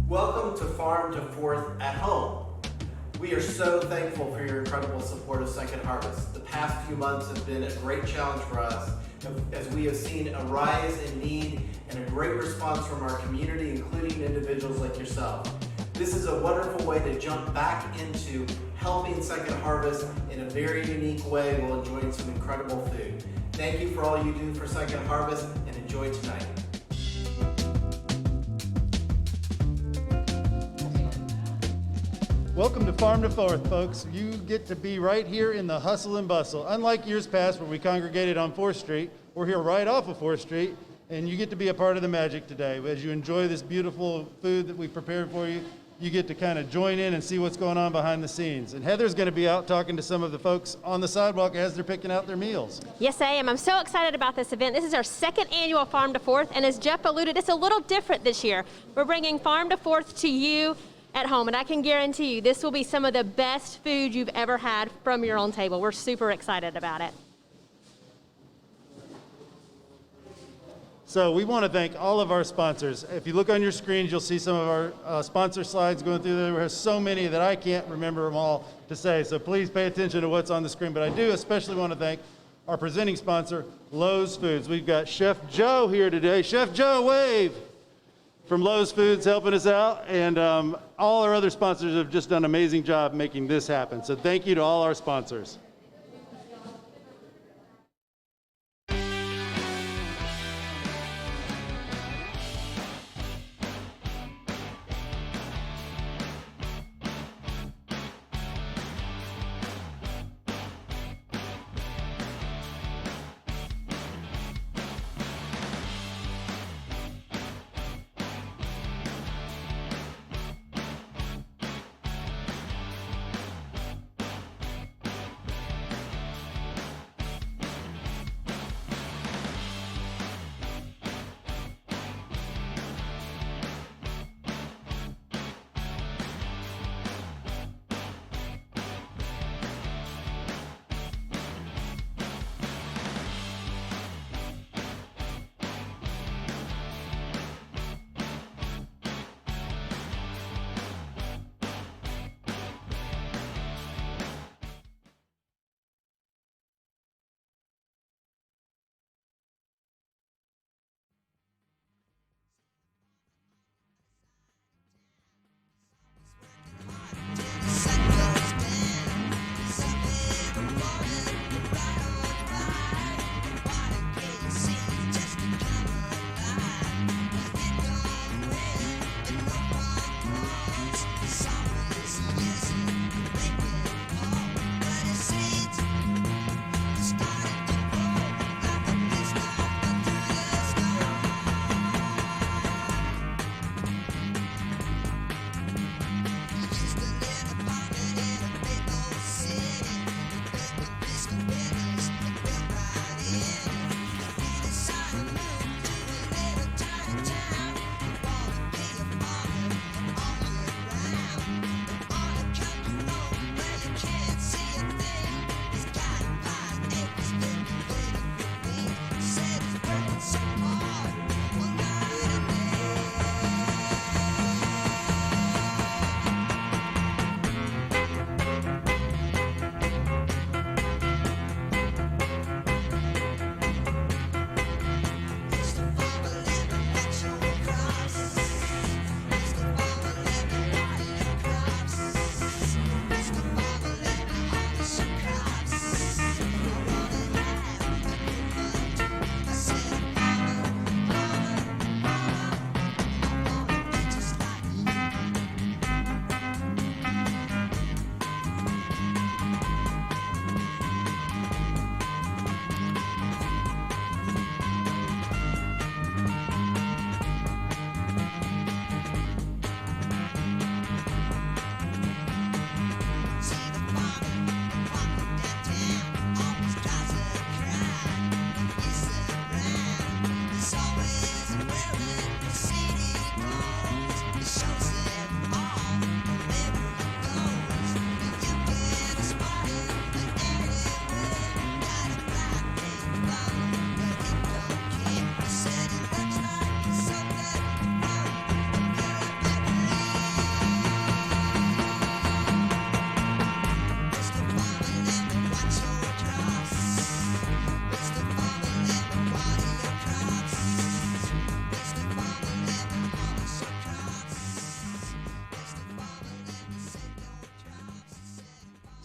Welcome to Farm to Fourth at Home. We are so thankful for your incredible support of Second Harvest. The past few months have been a great challenge for us as we have seen a rise in need and a great response from our community, including individuals like yourself. This is a wonderful way to jump back into helping Second Harvest in a very unique way while enjoying some incredible food. Thank you for all you do for Second Harvest and enjoy tonight. Welcome to Farm to Fourth, folks. You get to be right here in the hustle and bustle. Unlike years past where we congregated on 4th Street, we're here right off of 4th Street, and you get to be a part of the magic today. As you enjoy this beautiful food that we prepared for you, you get to kind of join in and see what's going on behind the scenes. And Heather's going to be out talking to some of the folks on the sidewalk as they're picking out their meals. Yes, I am. I'm so excited about this event. This is our second annual Farm to Fourth, and as Jeff alluded, it's a little different this year. We're bringing Farm to Fourth to you at home, and I can guarantee you this will be some of the best food you've ever had from your own table. We're super excited about it. So we want to thank all of our sponsors. If you look on your screens, you'll see some of our sponsor slides going through there. There's so many that I can't remember them all to say, so please pay attention to what's on the screen. But I do especially want to thank our presenting sponsor, Lowe's Foods. We've got Chef Joe here today. Chef Joe, wave! From Lowe's Foods helping us out, and all our other sponsors have just done an amazing job making this happen. So thank you to all our sponsors.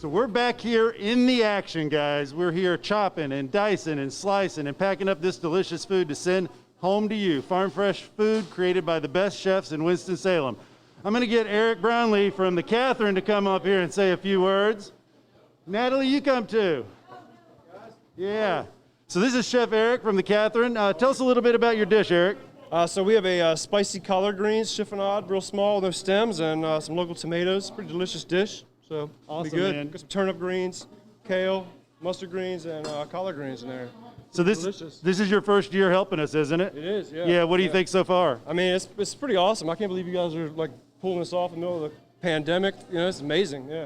So we're back here in the action, guys. We're here chopping and dicing and slicing and packing up this delicious food to send home to you. Farm fresh food created by the best chefs in Winston-Salem. I'm gonna get Eric Brownlee from the Catherine to come up here and say a few words. Natalie, you come too. Yeah. So this is Chef Eric from the Catherine. Tell us a little bit about your dish, Eric. So we have a spicy collard greens, chiffonade, real small, no stems, and some local tomatoes. Pretty delicious dish. So Awesome, be good. man. Got some turnip greens, kale, mustard greens, and collard greens in there. So this is your first year helping us, isn't it? It is, yeah. Yeah. What do you think so far? I mean, it's pretty awesome. I can't believe you guys are like pulling this off in the middle of the pandemic. You know, it's amazing. Yeah.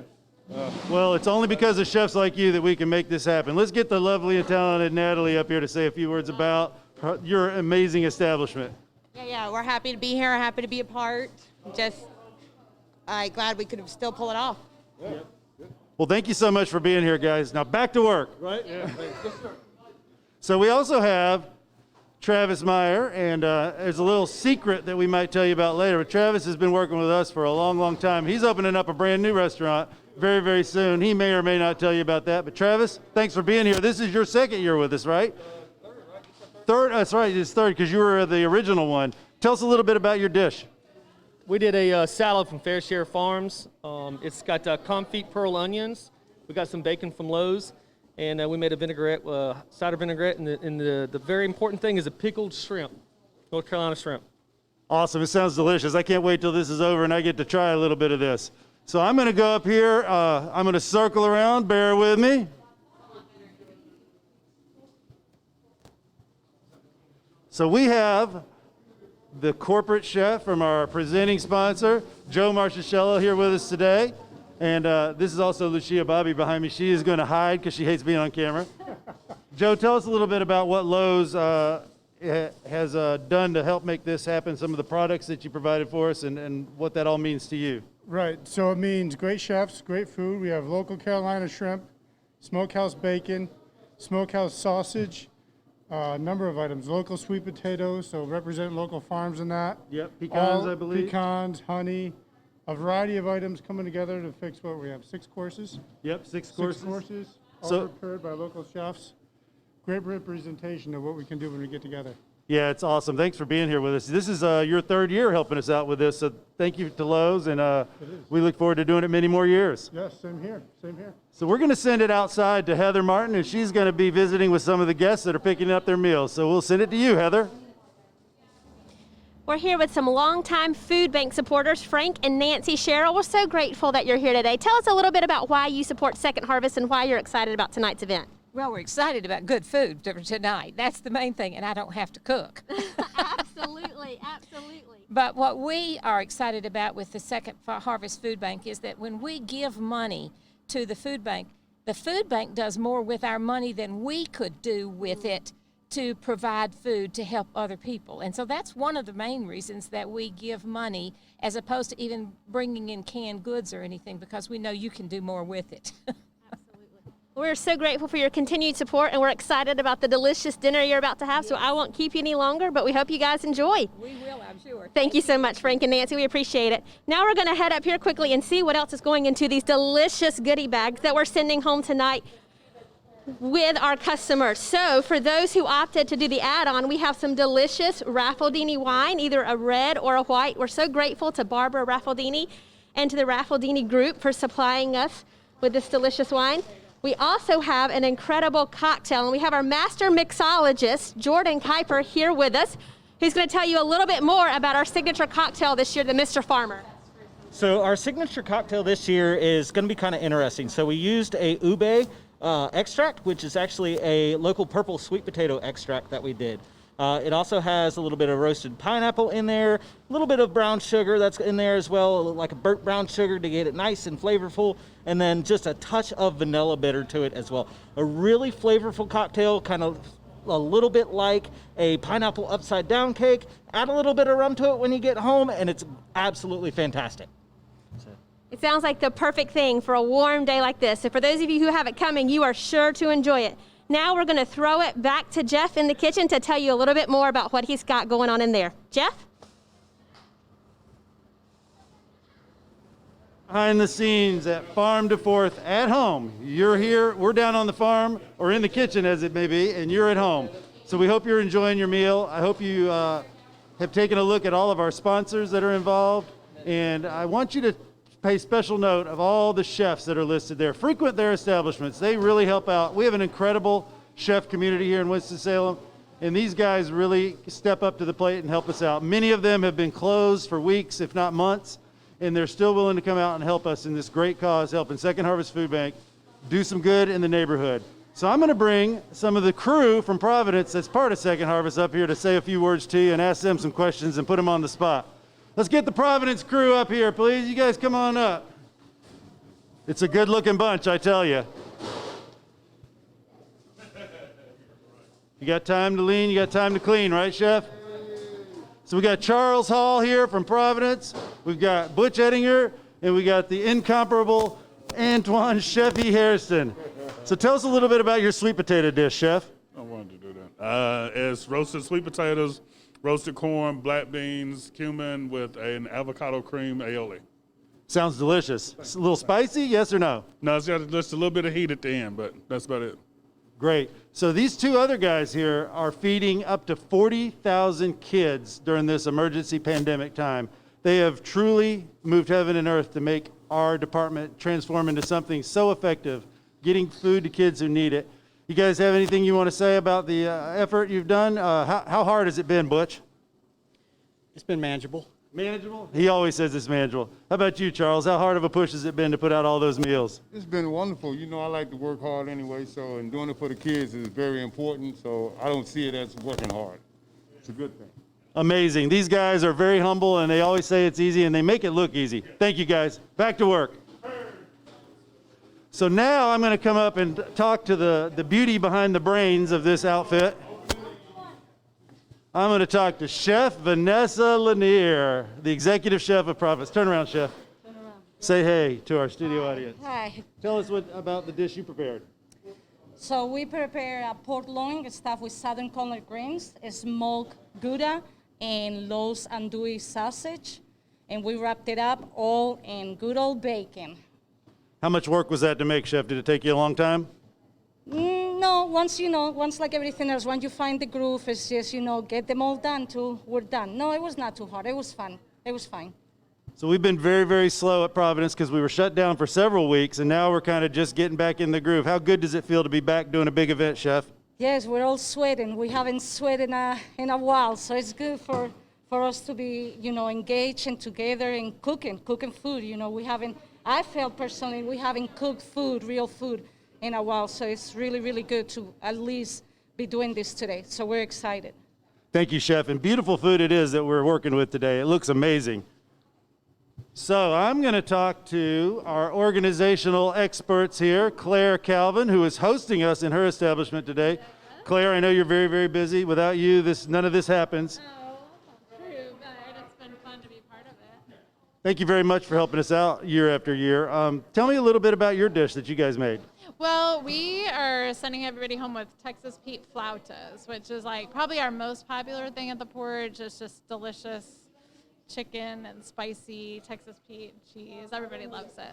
Well, it's only because of chefs like you that we can make this happen. Let's get the lovely and talented Natalie up here to say a few words about your amazing establishment. Yeah, we're happy to be here, happy to be a part. Just glad we could still pull it off. Well, thank you so much for being here, guys. Now back to work. Right? Yeah. So we also have Travis Meyer, and there's a little secret that we might tell you about later. But Travis has been working with us for a long, long time. He's opening up a brand new restaurant very, very soon. He may or may not tell you about that. But Travis, thanks for being here. This is your second year with us, right? Third, that's right, it's third because you were the original one. Tell us a little bit about your dish. We did a salad from Fair Share Farms. It's got confit pearl onions. We got some bacon from Lowe's, and we made a vinaigrette, cider vinaigrette, and the very important thing is a pickled shrimp, North Carolina shrimp. Awesome, it sounds delicious. I can't wait till this is over and I get to try a little bit of this. So I'm gonna go up here, I'm gonna circle around, bear with me. So we have the corporate chef from our presenting sponsor, Joe Marchicello, here with us today. And this is also Lucia Bobby behind me. She is going to hide because she hates being on camera. Joe, tell us a little bit about what Lowe's has done to help make this happen, some of the products that you provided for us, and what that all means to you. Right, so it means great chefs, great food. We have local Carolina shrimp, smokehouse bacon, smokehouse sausage, a number of items, local sweet potatoes, so represent local farms in that. Yep, pecans, I believe. Pecans, honey, a variety of items coming together to fix what we have, 6 courses. Yep, six courses. 6 courses, all So- prepared by local chefs. Great representation of what we can do when we get together. Yeah, it's awesome. Thanks for being here with us. This is your third year helping us out with this, so thank you to Lowe's, and we look forward to doing it many more years. Yes, same here, same here. So we're going to send it outside to Heather Martin, and she's going to be visiting with some of the guests that are picking up their meals. So we'll send it to you, Heather. We're here with some longtime food bank supporters, Frank and Nancy Sherrill. We're so grateful that you're here today. Tell us a little bit about why you support Second Harvest and why you're excited about tonight's event. Well, we're excited about good food tonight. That's the main thing, and I don't have to cook. Absolutely, absolutely. But what we are excited about with the Second Harvest Food Bank is that when we give money to the food bank does more with our money than we could do with it to provide food to help other people. And so that's one of the main reasons that we give money as opposed to even bringing in canned goods or anything, because we know you can do more with it. We're so grateful for your continued support, and we're excited about the delicious dinner you're about to have, so I won't keep you any longer, but we hope you guys enjoy. We will, I'm sure. Thank you so much, Frank and Nancy. We appreciate it. Now we're going to head up here quickly and see what else is going into these delicious goodie bags that we're sending home tonight with our customers. So for those who opted to do the add-on, we have some delicious Raffledini wine, either a red or a white. We're so grateful to Barbara Raffledini and to the Raffledini group for supplying us with this delicious wine. We also have an incredible cocktail, and we have our master mixologist, Jordan Kuiper, here with us, who's going to tell you a little bit more about our signature cocktail this year, the Mr. Farmer. So our signature cocktail this year is going to be kind of interesting. So we used a ube extract, which is actually a local purple sweet potato extract that we did. It also has a little bit of roasted pineapple in there, a little bit of brown sugar that's in there as well, like a burnt brown sugar to get it nice and flavorful, and then just a touch of vanilla bitter to it as well. A really flavorful cocktail, kind of a little bit like a pineapple upside down cake. Add a little bit of rum to it when you get home, and it's absolutely fantastic. It sounds like the perfect thing for a warm day like this. So for those of you who have it coming, you are sure to enjoy it. Now we're going to throw it back to Jeff in the kitchen to tell you a little bit more about what he's got going on in there. Jeff? behind the scenes at Farm to Fourth at home. You're here, we're down on the farm, or in the kitchen as it may be, and you're at home. So we hope you're enjoying your meal. I hope you have taken a look at all of our sponsors that are involved, and I want you to pay special note of all the chefs that are listed there. Frequent their establishments. They really help out. We have an incredible chef community here in Winston-Salem, and these guys really step up to the plate and help us out. Many of them have been closed for weeks, if not months, and they're still willing to come out and help us in this great cause, helping Second Harvest Food Bank do some good in the neighborhood. So I'm going to bring some of the crew from Providence that's part of Second Harvest up here to say a few words to you and ask them some questions and put them on the spot. Let's get the Providence crew up here, please. You guys come on up. It's a good-looking bunch, I tell you. You got time to lean, you got time to clean, right, Chef? So we got Charles Hall here from Providence. We've got Butch Ettinger, and we got the incomparable Antoine Chefy Hairston. So tell us a little bit about your sweet potato dish, Chef. I wanted to do that. It's roasted sweet potatoes, roasted corn, black beans, cumin with an avocado cream aioli. Sounds delicious. It's a little spicy, yes or no? No, it's got just a little bit of heat at the end, but that's about it. Great. So these two other guys here are feeding up to 40,000 kids during this emergency pandemic time. They have truly moved heaven and earth to make our department transform into something so effective, getting food to kids who need it. You guys have anything you want to say about the effort you've done? How hard has it been, Butch? It's been manageable. Manageable? He always says it's manageable. How about you, Charles? How hard of a push has it been to put out all those meals? It's been wonderful. You know, I like to work hard anyway, so and doing it for the kids is very important, so I don't see it as working hard. It's a good thing. Amazing. These guys are very humble, and they always say it's easy, and they make it look easy. Thank you, guys. Back to work. So now I'm going to come up and talk to the beauty behind the brains of this outfit. I'm going to talk to Chef Vanessa Lanier, the executive chef of Providence. Turn around, Chef. Turn around. Say hey to our studio audience. Hi. Tell us about the dish you prepared. So we prepare a pork loin stuffed with southern colored greens, smoked Gouda, and Los Andouille sausage. And we wrapped it up all in good old bacon. How much work was that to make, Chef? Did it take you a long time? No, once like everything else, once you find the groove, it's just, get them all done till we're done. No, it was not too hard. It was fun. It was fine. So we've been very, very slow at Providence because we were shut down for several weeks, and now we're kind of just getting back in the groove. How good does it feel to be back doing a big event, Chef? Yes, we're all sweating. We haven't sweated in a while, so it's good for us to be, engaged and together and cooking food. I felt personally we haven't cooked food, real food, in a while, so it's really, really good to at least be doing this today. So we're excited. Thank you, Chef, and beautiful food it is that we're working with today. It looks amazing. So I'm going to talk to our organizational experts here, Claire Calvin, who is hosting us in her establishment today. Claire, I know you're very, very busy. Without you, none of this happens. True, but it's been fun to be part of it. Thank you very much for helping us out year after year. Tell me a little bit about your dish that you guys made. Well, we are sending everybody home with Texas Pete flautas, which is like probably our most popular thing at the porch. It's just delicious chicken and spicy Texas Pete cheese. Everybody loves it.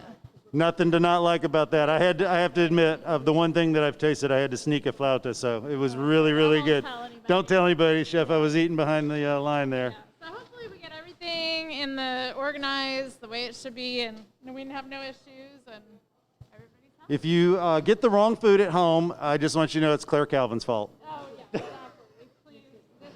Nothing to not like about that. I have to admit, of the one thing that I've tasted, I had to sneak a flauta, so it was really, really good. Don't tell anybody, Chef. I was eating behind the line there. Yeah. So hopefully we get everything in the organized the way it should be, and we have no issues. And everybody's happy. If you get the wrong food at home, I just want you to know it's Claire Calvin's fault. Oh yeah, exactly. Please.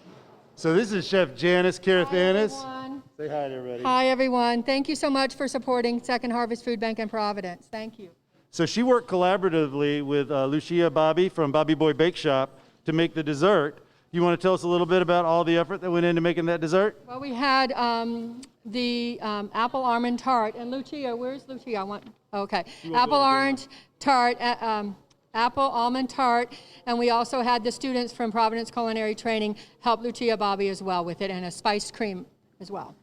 So this is Chef Janice Carathanis. Hi, everyone. Say hi to everybody. Hi, everyone. Thank you so much for supporting Second Harvest Food Bank in Providence. Thank you. So she worked collaboratively with Lucia Bobby from Bobby Boy Bake Shop to make the dessert. You want to tell us a little bit about all the effort that went into making that dessert? Well, we had the apple almond tart. And Lucia, where's Lucia? Okay. Apple orange tart, apple almond tart. And we also had the students from Providence Culinary Training help Lucia Bobby as well with it, and a spiced cream as well.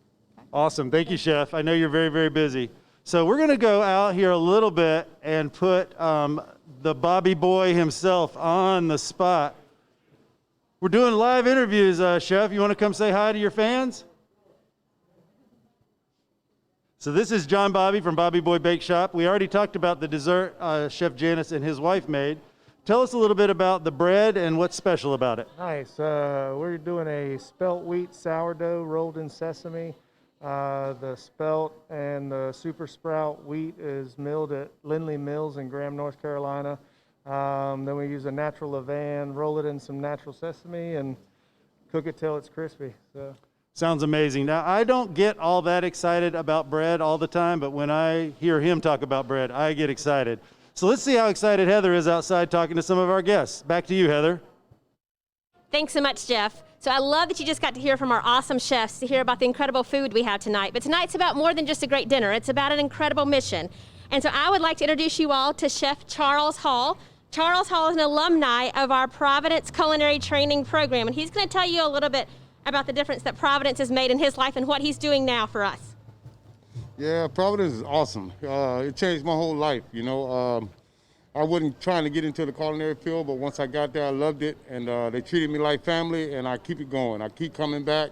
Awesome. Thank you, Chef. I know you're very, very busy. So we're going to go out here a little bit and put the Bobby Boy himself on the spot. We're doing live interviews, Chef. You want to come say hi to your fans? So this is John Bobby from Bobby Boy Bake Shop. We already talked about the dessert Chef Janice and his wife made. Tell us a little bit about the bread and what's special about it. Nice. We're doing a spelt wheat sourdough rolled in sesame. The spelt and the super sprout wheat is milled at Lindley Mills in Graham, North Carolina. Then we use a natural levain, roll it in some natural sesame, and cook it till it's crispy. So. Sounds amazing. Now, I don't get all that excited about bread all the time, but when I hear him talk about bread, I get excited. So let's see how excited Heather is outside talking to some of our guests. Back to you, Heather. Thanks so much, Jeff. So I love that you just got to hear from our awesome chefs, to hear about the incredible food we have tonight. But tonight's about more than just a great dinner. It's about an incredible mission. And so I would like to introduce you all to Chef Charles Hall. Charles Hall is an alumni of our Providence Culinary Training Program, and he's going to tell you a little bit about the difference that Providence has made in his life and what he's doing now for us. Yeah, Providence is awesome. It changed my whole life, you know. I wasn't trying to get into the culinary field, but once I got there, I loved it, and they treated me like family, and I keep it going. I keep coming back.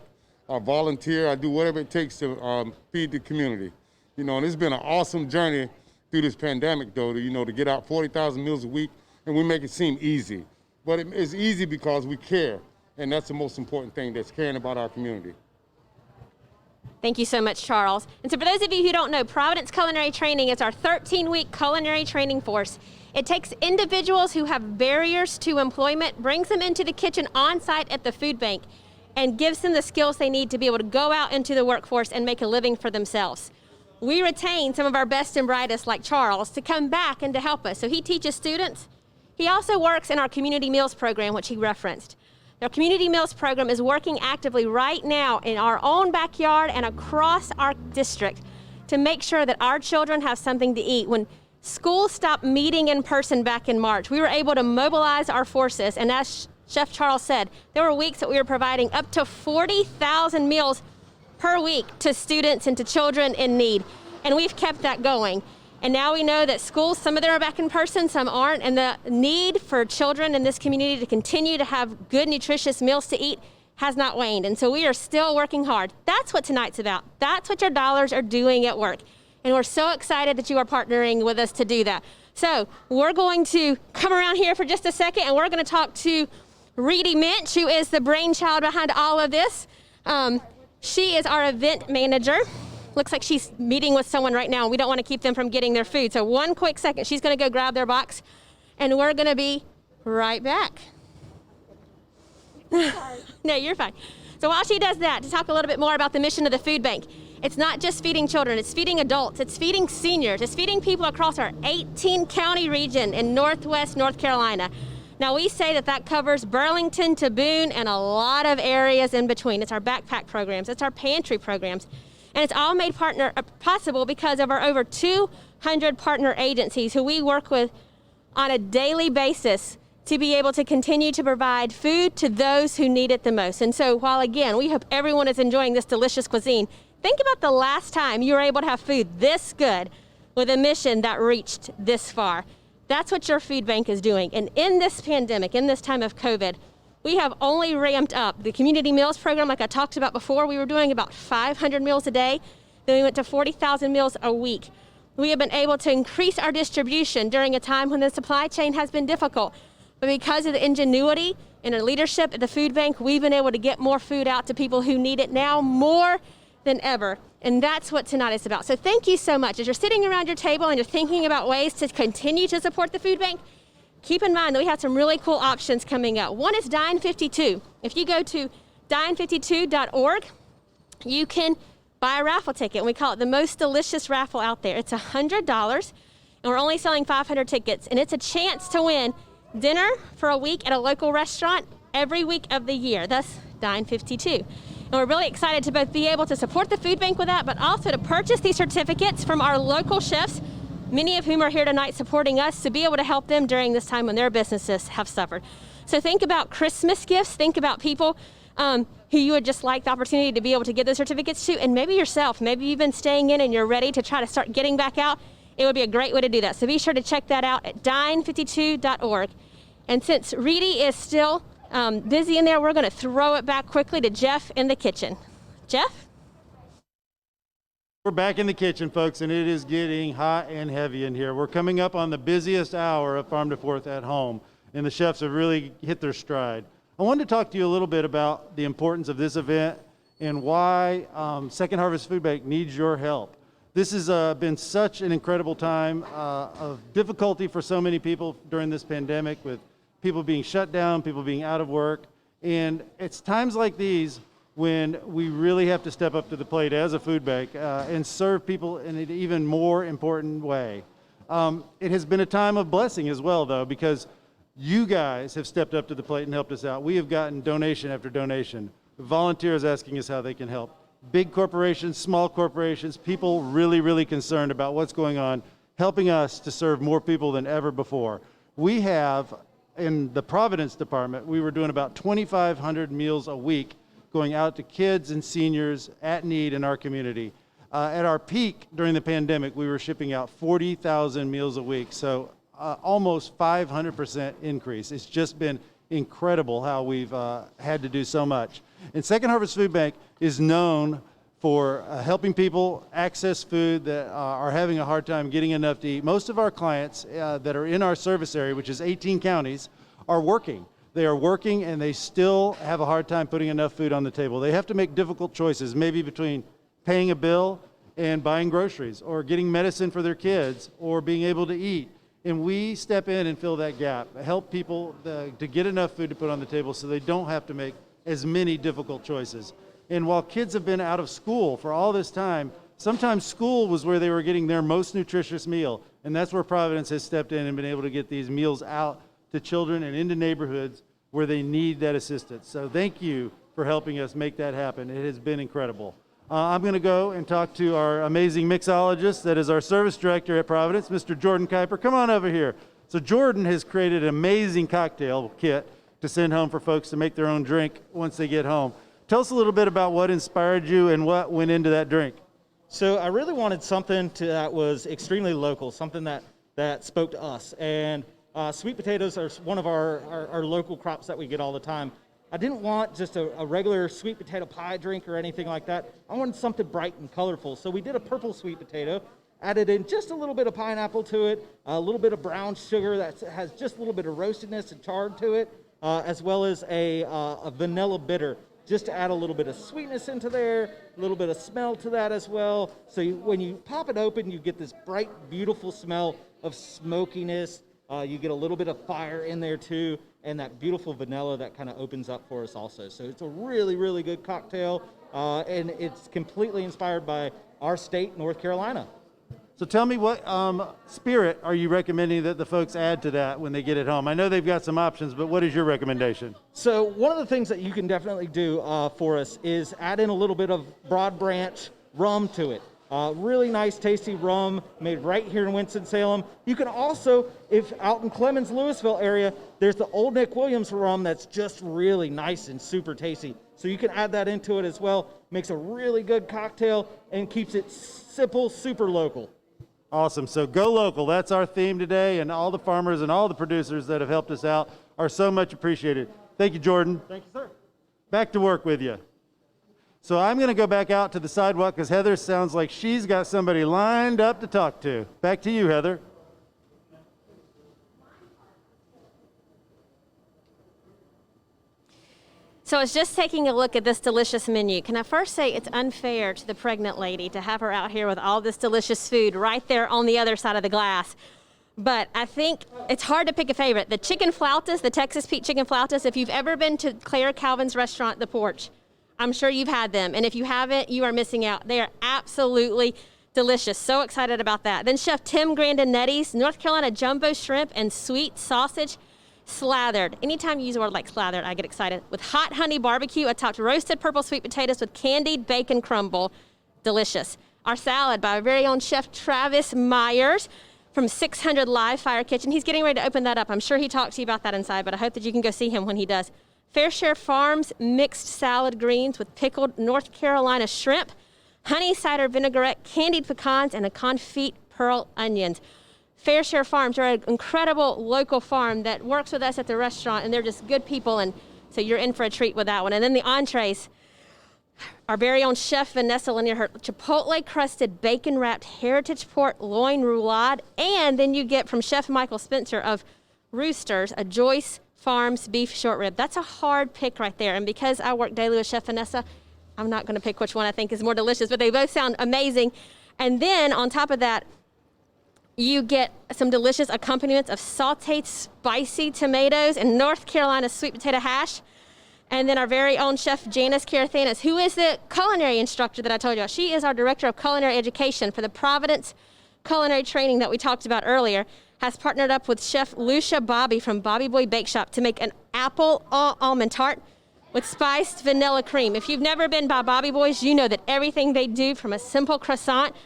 I volunteer. I do whatever it takes to feed the community. You know, and it's been an awesome journey through this pandemic, though, to get out 40,000 meals a week, and we make it seem easy. But it's easy because we care, and that's the most important thing, that's caring about our community. Thank you so much, Charles. And so for those of you who don't know, Providence Culinary Training is our 13-week culinary training course. It takes individuals who have barriers to employment, brings them into the kitchen on-site at the food bank, and gives them the skills they need to be able to go out into the workforce and make a living for themselves. We retain some of our best and brightest, like Charles, to come back and to help us. So he teaches students. He also works in our community meals program, which he referenced. Our community meals program is working actively right now in our own backyard and across our district to make sure that our children have something to eat. When schools stopped meeting in person back in March, we were able to mobilize our forces, and as Chef Charles said, there were weeks that we were providing up to 40,000 meals per week to students and to children in need, and we've kept that going. And now we know that schools, some of them are back in person, some aren't, and the need for children in this community to continue to have good, nutritious meals to eat has not waned. And so we are still working hard. That's what tonight's about. That's what your dollars are doing at work. And we're so excited that you are partnering with us to do that. So we're going to come around here for just a second, and we're going to talk to Reedy Minch, who is the brainchild behind all of this. She is our event manager. Looks like she's meeting with someone right now, and we don't want to keep them from getting their food. So one quick second, she's going to go grab their box, and we're going to be right back. No, you're fine. So while she does that, to talk a little bit more about the mission of the food bank. It's not just feeding children, it's feeding adults, it's feeding seniors, it's feeding people across our 18-county region in Northwest North Carolina. Now we say that covers Burlington to Boone and a lot of areas in between. It's our backpack programs, it's our pantry programs. And it's all made possible because of our over 200 partner agencies who we work with on a daily basis to be able to continue to provide food to those who need it the most. And so while, again, we hope everyone is enjoying this delicious cuisine, think about the last time you were able to have food this good with a mission that reached this far. That's what your food bank is doing. And in this pandemic, in this time of COVID, we have only ramped up the community meals program. Like I talked about before, we were doing about 500 meals a day. Then we went to 40,000 meals a week. We have been able to increase our distribution during a time when the supply chain has been difficult. But because of the ingenuity and our leadership at the food bank, we've been able to get more food out to people who need it now more than ever. And that's what tonight is about. So thank you so much. As you're sitting around your table and you're thinking about ways to continue to support the food bank, keep in mind that we have some really cool options coming up. One is Dine 52. If you go to dine52.org, you can buy a raffle ticket. And we call it the most delicious raffle out there. It's $100, and we're only selling 500 tickets. And it's a chance to win dinner for a week at a local restaurant every week of the year. Thus, Dine 52. And we're really excited to both be able to support the food bank with that, but also to purchase these certificates from our local chefs, many of whom are here tonight supporting us, to be able to help them during this time when their businesses have suffered. So think about Christmas gifts, think about people who you would just like the opportunity to be able to get those certificates to, and maybe yourself, maybe you've been staying in and you're ready to try to start getting back out. It would be a great way to do that. So be sure to check that out at dine52.org. And since Reedy is still busy in there, we're going to throw it back quickly to Jeff in the kitchen. Jeff? We're back in the kitchen, folks, and it is getting hot and heavy in here. We're coming up on the busiest hour of Farm to Fourth at home, and the chefs have really hit their stride. I wanted to talk to you a little bit about the importance of this event and why Second Harvest Food Bank needs your help. This has been such an incredible time of difficulty for so many people during this pandemic, with people being shut down, people being out of work. And it's times like these when we really have to step up to the plate as a food bank and serve people in an even more important way. It has been a time of blessing as well, though, because you guys have stepped up to the plate and helped us out. We have gotten donation after donation, volunteers asking us how they can help. Big corporations, small corporations, people really, really concerned about what's going on, helping us to serve more people than ever before. We have, in the Providence department, we were doing about 2,500 meals a week going out to kids and seniors at need in our community. At our peak during the pandemic, we were shipping out 40,000 meals a week, so almost 500% increase. It's just been incredible how we've had to do so much. And Second Harvest Food Bank is known for helping people access food that are having a hard time getting enough to eat. Most of our clients that are in our service area, which is 18 counties, are working. They are working and they still have a hard time putting enough food on the table. They have to make difficult choices, maybe between paying a bill and buying groceries, or getting medicine for their kids, or being able to eat. And we step in and fill that gap, help people to get enough food to put on the table so they don't have to make as many difficult choices. And while kids have been out of school for all this time, sometimes school was where they were getting their most nutritious meal. And that's where Providence has stepped in and been able to get these meals out to children and into neighborhoods where they need that assistance. So thank you for helping us make that happen. It has been incredible. I'm going to go and talk to our amazing mixologist that is our service director at Providence, Mr. Jordan Kuiper. Come on over here. So Jordan has created an amazing cocktail kit to send home for folks to make their own drink once they get home. Tell us a little bit about what inspired you and what went into that drink. So I really wanted something that was extremely local, something that spoke to us. And sweet potatoes are one of our local crops that we get all the time. I didn't want just a regular sweet potato pie drink or anything like that. I wanted something bright and colorful. So we did a purple sweet potato, added in just a little bit of pineapple to it, a little bit of brown sugar that has just a little bit of roastedness and chard to it, as well as a vanilla bitter, just to add a little bit of sweetness into there, a little bit of smell to that as well. So when you pop it open, you get this bright, beautiful smell of smokiness. You get a little bit of fire in there too, and that beautiful vanilla that kind of opens up for us also. So it's a really, really good cocktail, and it's completely inspired by our state, North Carolina. So tell me, what spirit are you recommending that the folks add to that when they get it home? I know they've got some options, but what is your recommendation? So one of the things that you can definitely do for us is add in a little bit of Broad Branch rum to it. Really nice, tasty rum made right here in Winston-Salem. You can also, if out in Clemens, Louisville area, there's the Old Nick Williams rum that's just really nice and super tasty. So you can add that into it as well. Makes a really good cocktail and keeps it simple, super local. Awesome. So go local. That's our theme today, and all the farmers and all the producers that have helped us out are so much appreciated. Thank you, Jordan. Thank you, sir. Back to work with you. So I'm going to go back out to the sidewalk because Heather sounds like she's got somebody lined up to talk to. Back to you, Heather. So I was just taking a look at this delicious menu. Can I first say it's unfair to the pregnant lady to have her out here with all this delicious food right there on the other side of the glass. But I think it's hard to pick a favorite. The chicken flautas, the Texas Pete chicken flautas, if you've ever been to Claire Calvin's restaurant, The Porch, I'm sure you've had them. And if you haven't, you are missing out. They are absolutely delicious. So excited about that. Then Chef Tim Grandinetti's North Carolina jumbo shrimp and sweet sausage slathered. Anytime you use a word like slathered, I get excited. With hot honey barbecue atop roasted purple sweet potatoes with candied bacon crumble. Delicious. Our salad by our very own Chef Travis Myers from 600 Live Fire Kitchen. He's getting ready to open that up. I'm sure he talked to you about that inside, but I hope that you can go see him when he does. Fair Share Farms mixed salad greens with pickled North Carolina shrimp, honey cider vinaigrette, candied pecans, and a confit pearl onions. Fair Share Farms are an incredible local farm that works with us at the restaurant, and they're just good people, and so you're in for a treat with that one. And then the entrees. our very own chef Vanessa Lanier, her chipotle crusted bacon wrapped heritage pork loin roulade, and then you get from Chef Michael Spencer of Roosters a Joyce Farms beef short rib. That's a hard pick right there, and because I work daily with Chef Vanessa, I'm not going to pick which one I think is more delicious, but they both sound amazing. And then on top of that, you get some delicious accompaniments of sauteed spicy tomatoes and North Carolina sweet potato hash. And then our very own chef Janice Carathanis, who is the culinary instructor that I told you about. She is our director of culinary education for the Providence culinary training that we talked about earlier, has partnered up with Chef Lucia Bobby from Bobby Boy Bake Shop to make an apple almond tart with spiced vanilla cream. If you've never been by Bobby Boy's, you know that everything they do, from a simple croissant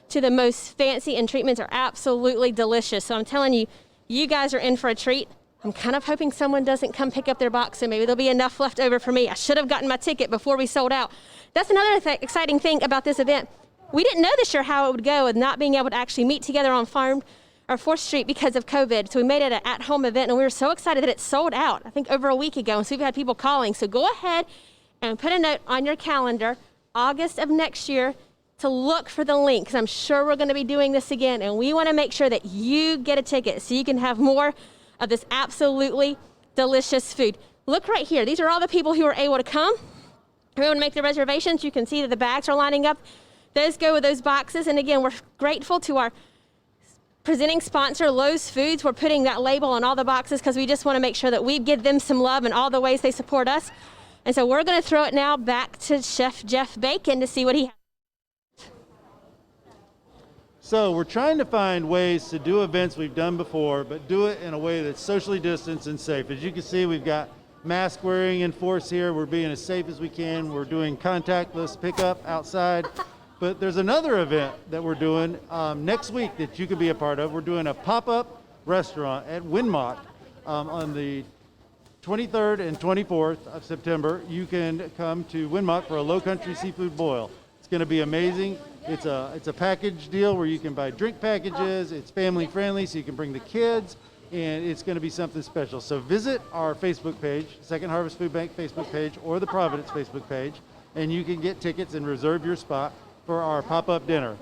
to the most fancy and treatments, are absolutely delicious. So I'm telling you, you guys are in for a treat. I'm kind of hoping someone doesn't come pick up their box, so maybe there'll be enough left over for me. I should have gotten my ticket before we sold out. That's another exciting thing about this event. We didn't know this year how it would go with not being able to actually meet together on 4th Street because of COVID. So we made it an at-home event, and we were so excited that it sold out, I think over a week ago, and so we've had people calling. So go ahead and put a note on your calendar, August of next year, to look for the link, because I'm sure we're going to be doing this again, and we want to make sure that you get a ticket so you can have more of this absolutely delicious food. Look right here. These are all the people who are able to come. If you want to make the reservations, you can see that the bags are lining up. Those go with those boxes. And again, we're grateful to our presenting sponsor, Lowe's Foods. We're putting that label on all the boxes because we just want to make sure that we give them some love in all the ways they support us. And so we're going to throw it now back to Chef Jeff Bacon to see what he has. So we're trying to find ways to do events we've done before, but do it in a way that's socially distanced and safe. As you can see, we've got mask wearing in force here. We're being as safe as we can. We're doing contactless pickup outside. But there's another event that we're doing next week that you can be a part of. We're doing a pop-up restaurant at Winmont on the 23rd and 24th of September. You can come to Winmont for a low country seafood boil. It's going to be amazing. It's a package deal where you can buy drink packages. It's family friendly, so you can bring the kids, and it's going to be something special. So visit our Facebook page, Second Harvest Food Bank Facebook page, or the Providence Facebook page, and you can get tickets and reserve your spot for our pop-up dinner.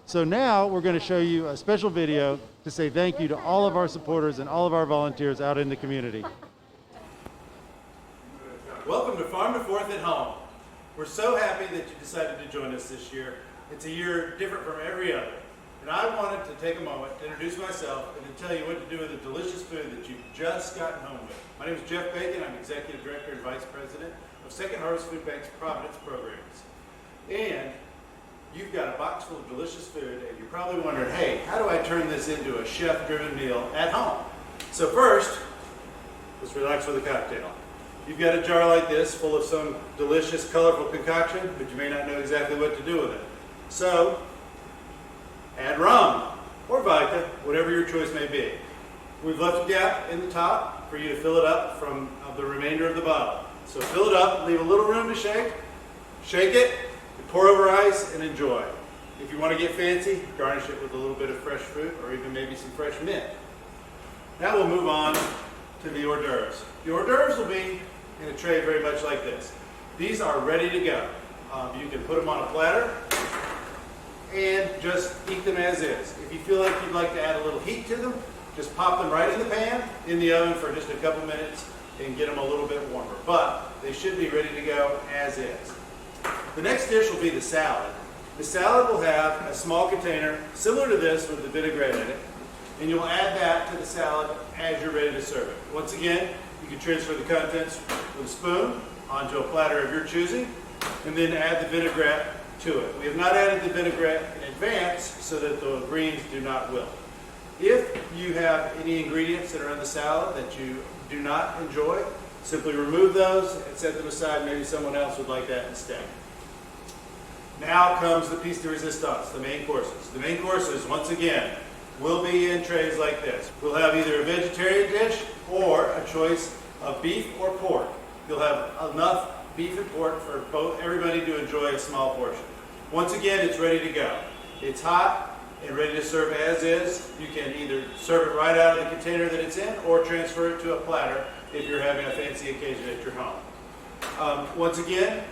So now we're going to show you a special video to say thank you to all of our supporters and all of our volunteers out in the community. Welcome to Farm to Fourth at Home. We're so happy that you decided to join us this year. It's a year different from every other. And I wanted to take a moment to introduce myself and to tell you what to do with the delicious food that you've just gotten home with. My name is Jeff Bacon. I'm Executive Director and Vice President of Second Harvest Food Bank's Providence programs. And you've got a box full of delicious food, and you're probably wondering, hey, how do I turn this into a chef-driven meal at home? So first, let's relax with a cocktail. You've got a jar like this full of some delicious, colorful concoction, but you may not know exactly what to do with it. So, add rum or vodka, whatever your choice may be. We've left a gap in the top for you to fill it up from the remainder of the bottle. So fill it up, leave a little room to shake it, pour over ice, and enjoy. If you want to get fancy, garnish it with a little bit of fresh fruit or even maybe some fresh mint. Now we'll move on to the hors d'oeuvres. The hors d'oeuvres will be in a tray very much like this. These are ready to go. You can put them on a platter and just eat them as is. If you feel like you'd like to add a little heat to them, just pop them right in the pan, in the oven for just a couple minutes, and get them a little bit warmer. But they should be ready to go as is. The next dish will be the salad. The salad will have a small container similar to this with the vinaigrette in it, and you'll add that to the salad as you're ready to serve it. Once again, you can transfer the contents with a spoon onto a platter of your choosing, and then add the vinaigrette to it. We have not added the vinaigrette in advance so that the greens do not wilt. If you have any ingredients that are in the salad that you do not enjoy, simply remove those and set them aside. Maybe someone else would like that instead. Now comes the piece de resistance, the main courses. The main courses, once again, will be in trays like this. We'll have either a vegetarian dish or a choice of beef or pork. You'll have enough beef and pork for everybody to enjoy a small portion. Once again, it's ready to go. It's hot and ready to serve as is. You can either serve it right out of the container that it's in or transfer it to a platter if you're having a fancy occasion at your home. Once again,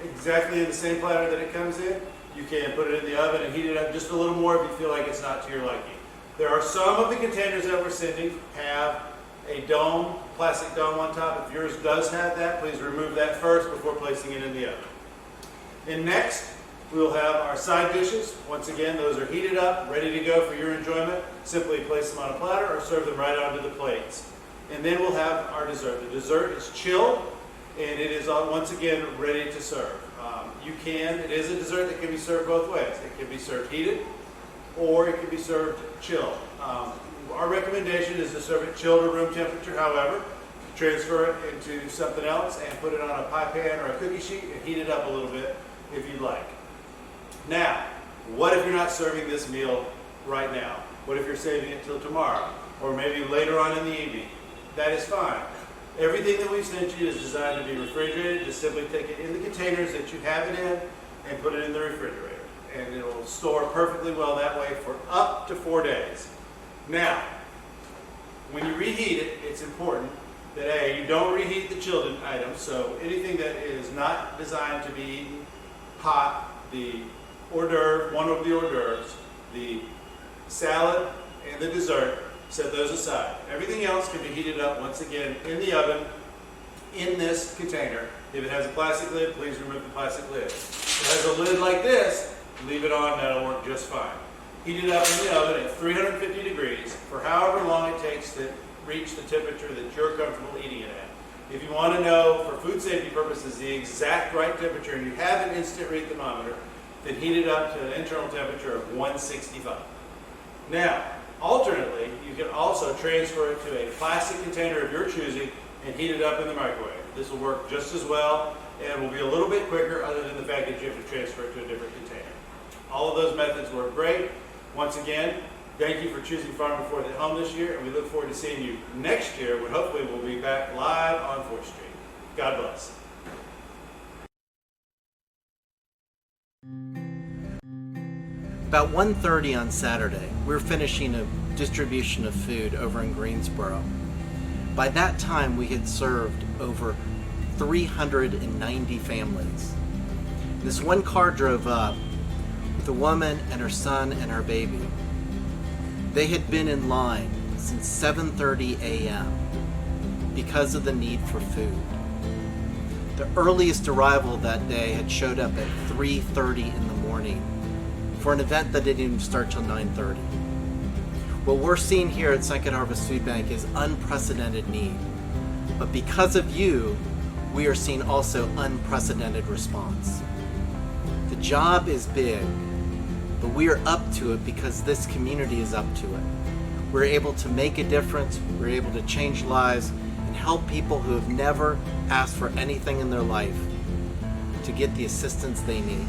exactly in the same platter that it comes in. You can put it in the oven and heat it up just a little more if you feel like it's not to your liking. There are some of the containers that we're sending have a dome, plastic dome on top. If yours does have that, please remove that first before placing it in the oven. And next, we'll have our side dishes. Once again, those are heated up, ready to go for your enjoyment. Simply place them on a platter or serve them right onto the plates. And then we'll have our dessert. The dessert is chilled, and it is once again ready to serve. It is a dessert that can be served both ways. It can be served heated, or it can be served chilled. Our recommendation is to serve it chilled or room temperature. However, transfer it into something else and put it on a pie pan or a cookie sheet and heat it up a little bit if you'd like. Now, what if you're not serving this meal right now? What if you're saving it till tomorrow or maybe later on in the evening? That is fine. Everything that we've sent you is designed to be refrigerated. Just simply take it in the containers that you have it in and put it in the refrigerator. And it will store perfectly well that way for up to 4 days. Now, when you reheat it, it's important that A, you don't reheat the chilled items. So anything that is not designed to be eaten hot, the hors d'oeuvre, one of the hors d'oeuvres, the salad, and the dessert, set those aside. Everything else can be heated up once again in the oven in this container. If it has a plastic lid, please remove the plastic lid. If it has a lid like this, leave it on, that'll work just fine. Heat it up in the oven at 350 degrees for however long it takes to reach the temperature that you're comfortable eating it at. If you want to know, for food safety purposes, the exact right temperature, and you have an instant read thermometer, then heat it up to an internal temperature of 165. Now, alternately, you can also transfer it to a plastic container of your choosing and heat it up in the microwave. This will work just as well and will be a little bit quicker, other than the fact that you have to transfer it to a different container. All of those methods work great. Once again, thank you for choosing Farm to Fourth at home this year, and we look forward to seeing you next year when hopefully we'll be back live on 4th Street. God bless. About 1:30 on Saturday, we were finishing a distribution of food over in Greensboro. By that time, we had served over 390 families. This one car drove up with a woman and her son and her baby. They had been in line since 7:30 a.m. because of the need for food. The earliest arrival that day had showed up at 3:30 in the morning for an event that didn't even start till 9:30. What we're seeing here at Second Harvest Food Bank is unprecedented need. But because of you, we are seeing also unprecedented response. The job is big, but we are up to it because this community is up to it. We're able to make a difference, we're able to change lives, and help people who have never asked for anything in their life to get the assistance they need.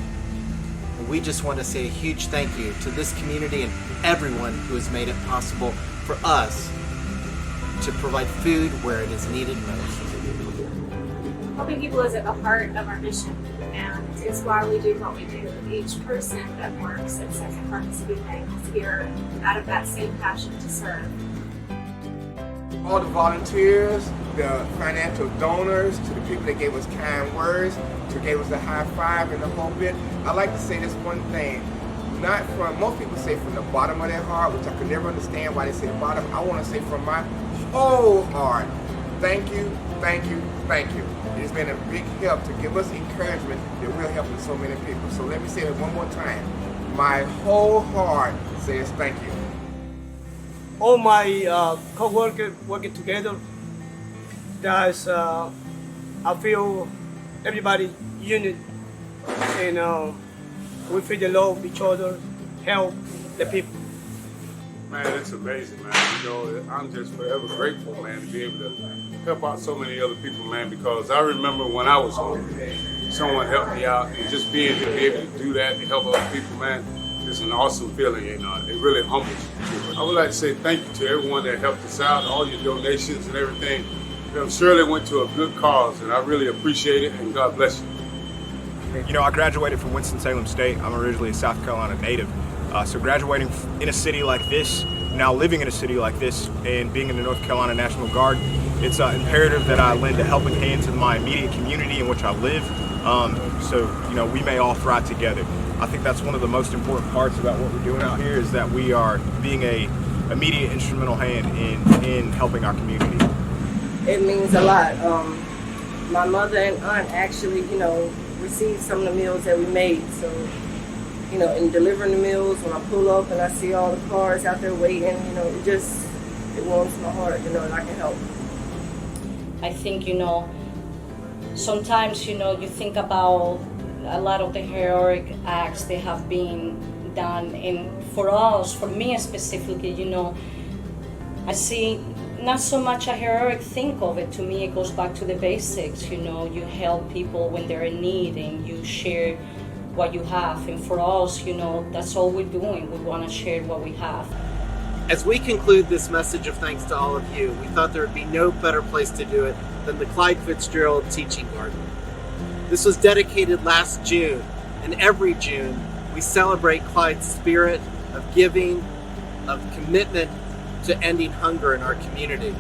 And we just want to say a huge thank you to this community and everyone who has made it possible for us to provide food where it is needed most. Helping people is at the heart of our mission, and it's why we do what we do. Each person that works at Second Harvest Food Bank is here out of that same passion to serve. All the volunteers, the financial donors, to the people that gave us kind words, to gave us a high five and the whole bit. I like to say this one thing, not from, most people say from the bottom of their heart, which I could never understand why they say the bottom. I want to say from my whole heart, thank you, thank you, thank you. It's been a big help to give us encouragement that we're helping so many people. So let me say that one more time. My whole heart says thank you. All my co-workers working together, guys, I feel everybody unit, and we feel the love of each other, help the people. Man, it's amazing, man. You know, I'm just forever grateful, man, to be able to help out so many other people, man, because I remember when I was hungry, someone helped me out, and just being to be able to do that and help other people, man, it's an awesome feeling, and it really humbles you. I would like to say thank you to everyone that helped us out, all your donations and everything. Them surely went to a good cause, and I really appreciate it, and God bless you. You know, I graduated from Winston-Salem State. I'm originally a South Carolina native. So graduating in a city like this, now living in a city like this, and being in the North Carolina National Guard, it's imperative that I lend a helping hand to my immediate community in which I live. So, we may all thrive together. I think that's one of the most important parts about what we're doing out here is that we are being a immediate instrumental hand in helping our community. It means a lot. My mother and aunt actually, received some of the meals that we made. So, in delivering the meals, when I pull up and I see all the cars out there waiting, it warms my heart, that I can help. I think, sometimes, you think about a lot of the heroic acts that have been done. And for us, for me specifically, I see not so much a heroic think of it. To me, it goes back to the basics. You help people when they're in need and you share what you have. And for us, that's all we're doing. We want to share what we have. As we conclude this message of thanks to all of you, we thought there would be no better place to do it than the Clyde Fitzgerald Teaching Garden. This was dedicated last June, and every June we celebrate Clyde's spirit of giving, of commitment to ending hunger in our community,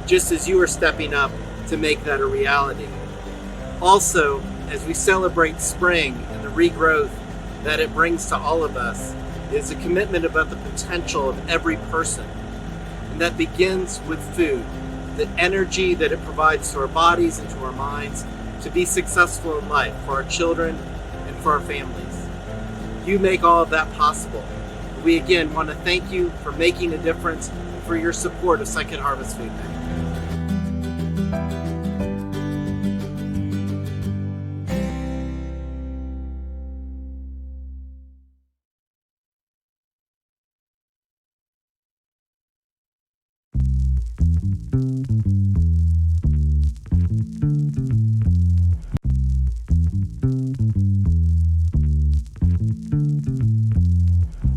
just as you are stepping up to make that a reality. Also, as we celebrate spring and the regrowth that it brings to all of us, is a commitment about the potential of every person. And that begins with food, the energy that it provides to our bodies and to our minds to be successful in life for our children and for our families. You make all of that possible. We again want to thank you for making a difference and for your support of Second Harvest Food Bank.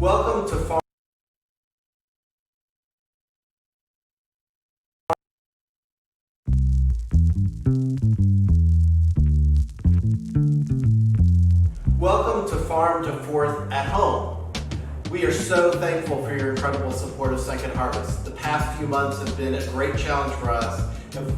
Welcome to Farm. Welcome to Farm to Fourth at Home. We are so thankful for your incredible support of Second Harvest. The past few months have been a great challenge for us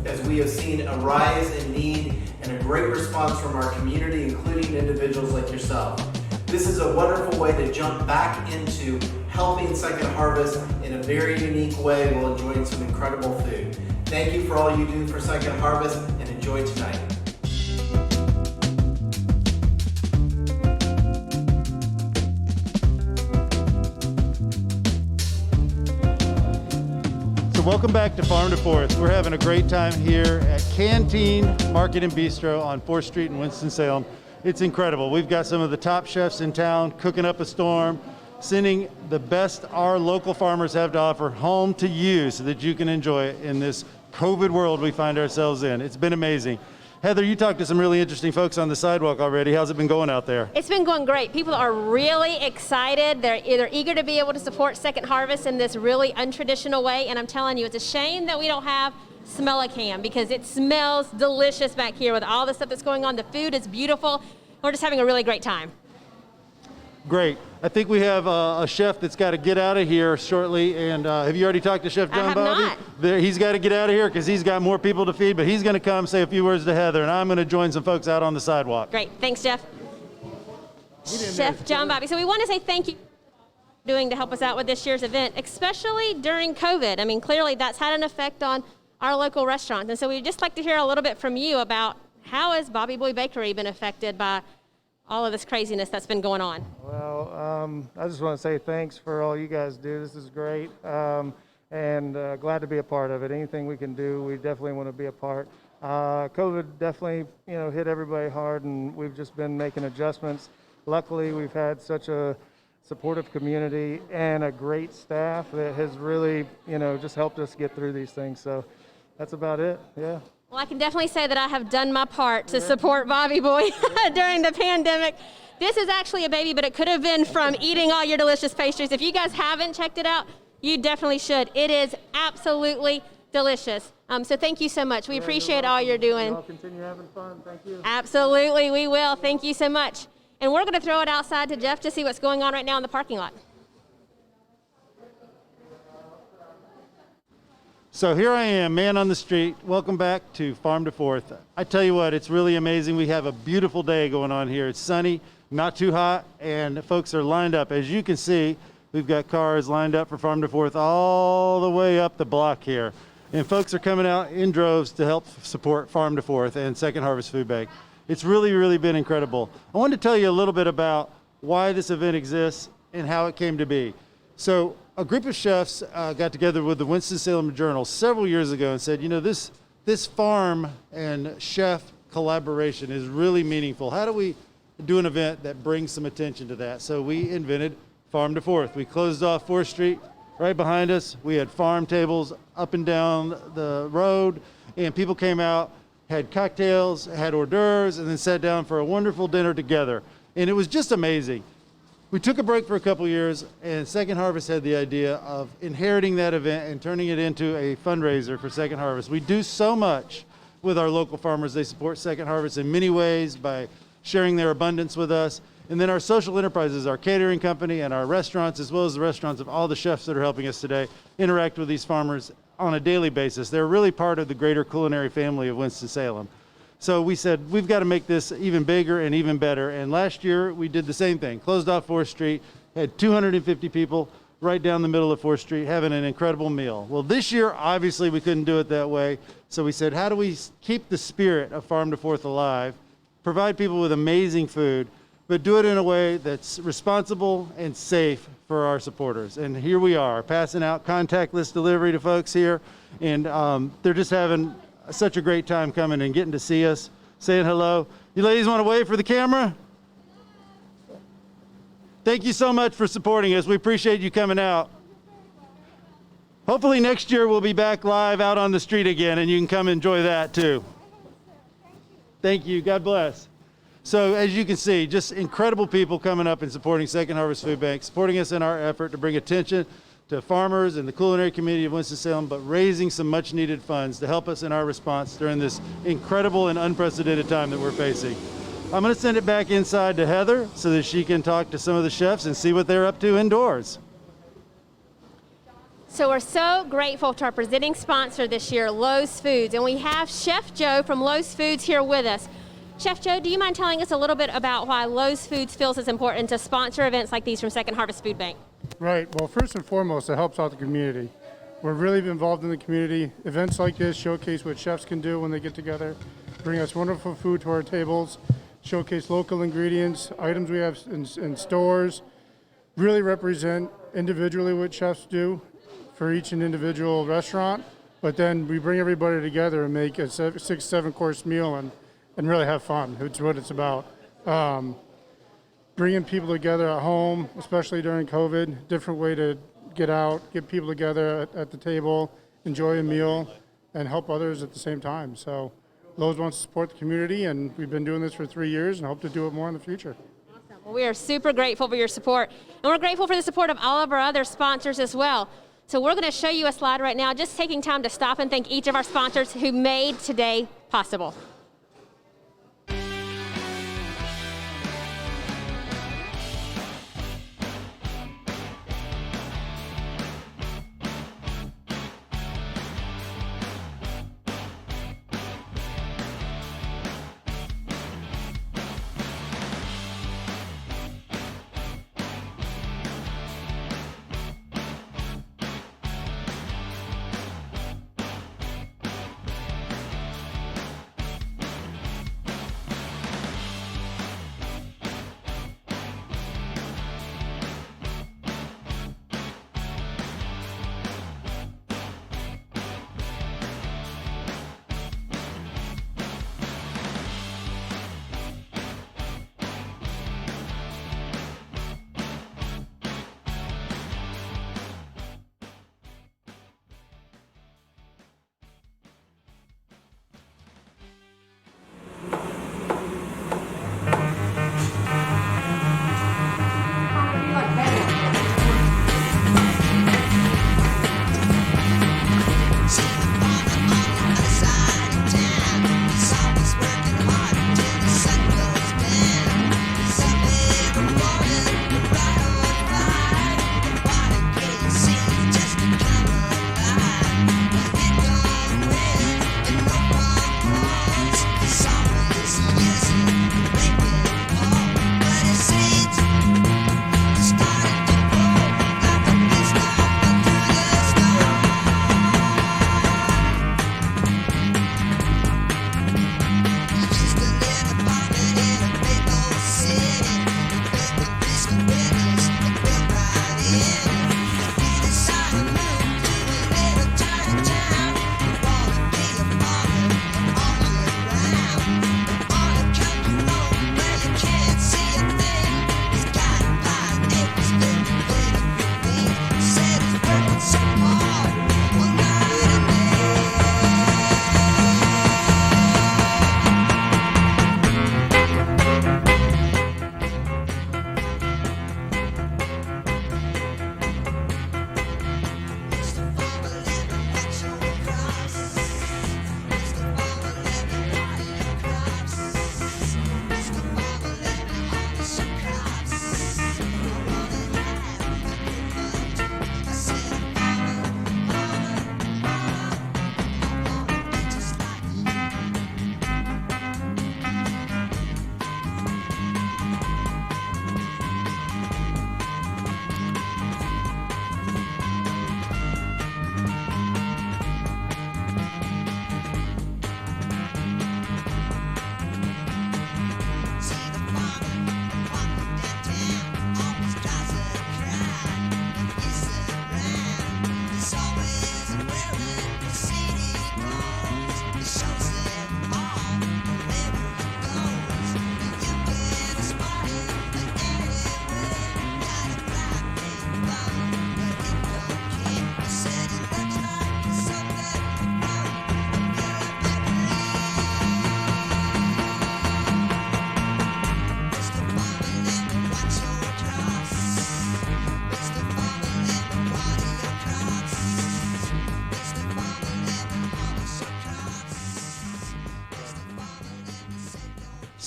as we have seen a rise in need and a great response from our community, including individuals like yourself. This is a wonderful way to jump back into helping Second Harvest in a very unique way while enjoying some incredible food. Thank you for all you do for Second Harvest and enjoy tonight. So welcome back to Farm to Fourth. We're having a great time here at Canteen Market and Bistro on 4th Street in Winston-Salem. It's incredible. We've got some of the top chefs in town cooking up a storm, sending the best our local farmers have to offer home to you so that you can enjoy it in this COVID world we find ourselves in. It's been amazing. Heather, you talked to some really interesting folks on the sidewalk already. How's it been going out there? It's been going great. People are really excited. They're eager to be able to support Second Harvest in this really untraditional way. And I'm telling you, it's a shame that we don't have Smell-A-Cam because it smells delicious back here with all the stuff that's going on. The food is beautiful. We're just having a really great time. Great. I think we have a chef that's got to get out of here shortly. And have you already talked to Chef John Bobby? Not. He's got to get out of here because he's got more people to feed, but he's going to come say a few words to Heather, and I'm going to join some folks out on the sidewalk. Great. Thanks, Jeff. Chef John Bobby. So we want to say thank you for doing to help us out with this year's event, especially during COVID. I mean, clearly that's had an effect on our local restaurants. And so we'd just like to hear a little bit from you about how has Bobby Boy Bakery been affected by all of this craziness that's been going on? Well, I just want to say thanks for all you guys do. This is great, and glad to be a part of it. Anything we can do, we definitely want to be a part. COVID definitely, hit everybody hard, and we've just been making adjustments. Luckily, we've had such a supportive community and a great staff that has really, just helped us get through these things. So that's about it. Yeah. Well, I can definitely say that I have done my part to support Bobby Boy during the pandemic. This is actually a baby, but it could have been from eating all your delicious pastries. If you guys haven't checked it out, you definitely should. It is absolutely delicious. So thank you so much. We appreciate all you're doing. I'll continue having fun. Thank you. Absolutely, we will. Thank you so much. And we're going to throw it outside to Jeff to see what's going on right now in the parking lot. So here I am, man on the street. Welcome back to Farm to Fourth. I tell you what, it's really amazing. We have a beautiful day going on here. It's sunny, not too hot, and folks are lined up. As you can see, we've got cars lined up for Farm to Fourth all the way up the block here. And folks are coming out in droves to help support Farm to Fourth and Second Harvest Food Bank. It's really, really been incredible. I wanted to tell you a little bit about why this event exists and how it came to be. So a group of chefs got together with the Winston-Salem Journal several years ago and said, you know, this farm and chef collaboration is really meaningful. How do we do an event that brings some attention to that? So we invented Farm to Fourth. We closed off 4th Street. Right behind us, we had farm tables up and down the road, and people came out, had cocktails, had hors d'oeuvres, and then sat down for a wonderful dinner together. And it was just amazing. We took a break for a couple years, and Second Harvest had the idea of inheriting that event and turning it into a fundraiser for Second Harvest. We do so much with our local farmers. They support Second Harvest in many ways by sharing their abundance with us. And then our social enterprises, our catering company and our restaurants, as well as the restaurants of all the chefs that are helping us today, interact with these farmers on a daily basis. They're really part of the greater culinary family of Winston-Salem. So we said, we've got to make this even bigger and even better. And last year, we did the same thing. Closed off 4th Street, had 250 people right down the middle of 4th Street having an incredible meal. Well, this year, obviously, we couldn't do it that way. So we said, how do we keep the spirit of Farm to Fourth alive, provide people with amazing food, but do it in a way that's responsible and safe for our supporters. And here we are, passing out contactless delivery to folks here, and they're just having such a great time coming and getting to see us, saying hello. You ladies want to wave for the camera? Thank you so much for supporting us. We appreciate you coming out. Hopefully next year we'll be back live out on the street again, and you can come enjoy that too. Thank you. God bless. So as you can see, just incredible people coming up and supporting Second Harvest Food Bank, supporting us in our effort to bring attention to farmers and the culinary community of Winston-Salem, but raising some much needed funds to help us in our response during this incredible and unprecedented time that we're facing. I'm going to send it back inside to Heather so that she can talk to some of the chefs and see what they're up to indoors. So we're so grateful to our presenting sponsor this year, Lowe's Foods, and we have Chef Joe from Lowe's Foods here with us. Chef Joe, do you mind telling us a little bit about why Lowe's Foods feels it's important to sponsor events like these from Second Harvest Food Bank? Right. Well, first and foremost, it helps out the community. We're really involved in the community. Events like this showcase what chefs can do when they get together, bring us wonderful food to our tables, showcase local ingredients, items we have in stores, really represent individually what chefs do for each and individual restaurant. But then we bring everybody together and make a 6-7 course meal and really have fun. It's what it's about. Bringing people together at home, especially during COVID, different way to get out, get people together at the table, enjoy a meal, and help others at the same time. So Lowe's wants to support the community, and we've been doing this for 3 years and hope to do it more in the future. Awesome. Well, we are super grateful for your support, and we're grateful for the support of all of our other sponsors as well. So we're going to show you a slide right now, just taking time to stop and thank each of our sponsors who made today possible.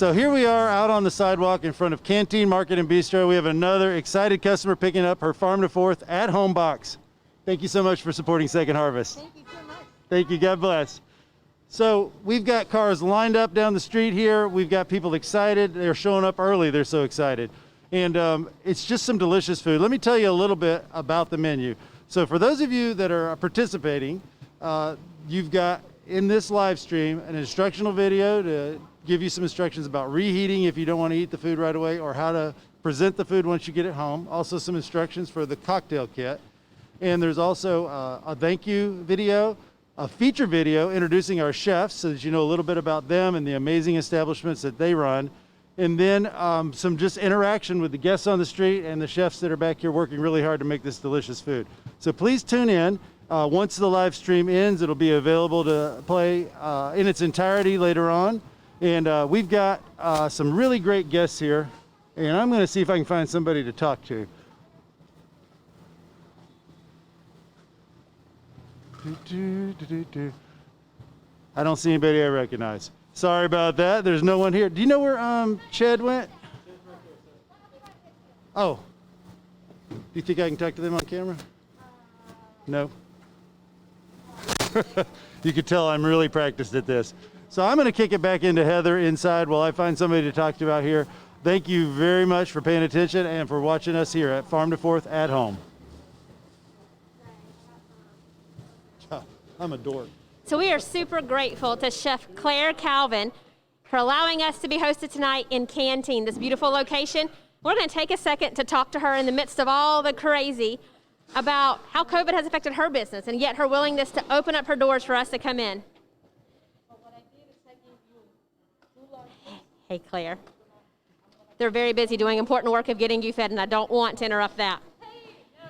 So here we are out on the sidewalk in front of Canteen Market and Bistro. We have another excited customer picking up her Farm to Fourth at home box. Thank you so much for supporting Second Harvest. Thank you so much. Thank you, God bless. So we've got cars lined up down the street here. We've got people excited. They're showing up early. They're so excited. And it's just some delicious food. Let me tell you a little bit about the menu. So for those of you that are participating, you've got in this live stream an instructional video to give you some instructions about reheating if you don't want to eat the food right away, or how to present the food once you get it home. Also some instructions for the cocktail kit. And there's also a thank you video, a feature video introducing our chefs so that you know a little bit about them and the amazing establishments that they run. And then some just interaction with the guests on the street and the chefs that are back here working really hard to make this delicious food. So please tune in. Once the live stream ends, it'll be available to play in its entirety later on. And we've got some really great guests here. And I'm going to see if I can find somebody to talk to. I don't see anybody I recognize. Sorry about that. There's no one here. Do you know where Ched went? Oh. Do you think I can talk to them on camera? No? You could tell I'm really practiced at this. So I'm going to kick it back into Heather inside while I find somebody to talk to out here. Thank you very much for paying attention and for watching us here at Farm to Fourth at home. I'm a dork. So we are super grateful to Chef Claire Calvin for allowing us to be hosted tonight in Canteen, this beautiful location. We're going to take a second to talk to her in the midst of all the crazy about how COVID has affected her business and yet her willingness to open up her doors for us to come in. Hey, Claire. They're very busy doing important work of getting you fed, and I don't want to interrupt that.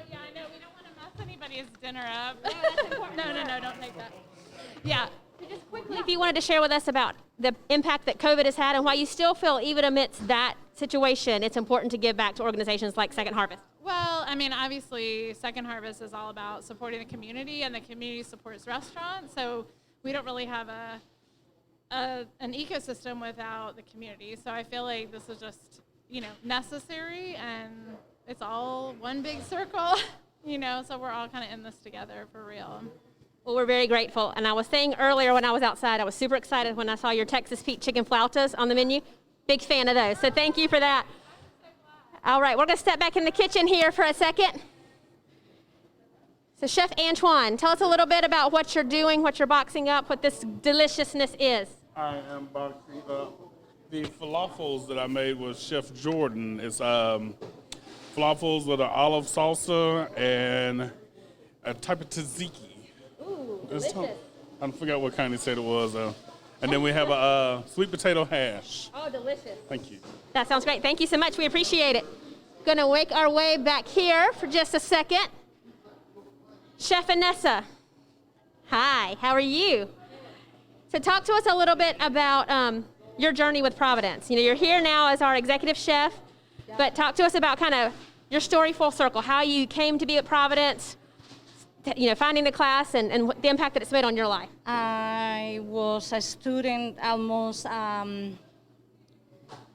Yeah, I know. We don't want to mess anybody's dinner up. No, don't take that. Yeah. So just quickly, if you wanted to share with us about the impact that COVID has had and why you still feel, even amidst that situation, it's important to give back to organizations like Second Harvest. Well, I mean, obviously, Second Harvest is all about supporting the community, and the community supports restaurants. So we don't really have an ecosystem without the community. So I feel like this is just, necessary, and it's all one big circle, so we're all kind of in this together for real. Well, we're very grateful. And I was saying earlier when I was outside, I was super excited when I saw your Texas Pete chicken flautas on the menu. Big fan of those. So thank you for that. All right, we're going to step back in the kitchen here for a second. So Chef Antoine, tell us a little bit about what you're doing, what you're boxing up, what this deliciousness is. I am boxing up the falafels that I made with Chef Jordan. It's falafels with an olive salsa and a type of tzatziki. Ooh, delicious. I forgot what kind he said it was. And then we have a sweet potato hash. Oh, delicious. Thank you. That sounds great. Thank you so much. We appreciate it. Going to make our way back here for just a second. Chef Vanessa. Hi, how are you? So talk to us a little bit about your journey with Providence. You're here now as our executive chef, but talk to us about kind of your story full circle, how you came to be at Providence, finding the class and the impact that it's made on your life. I was a student almost,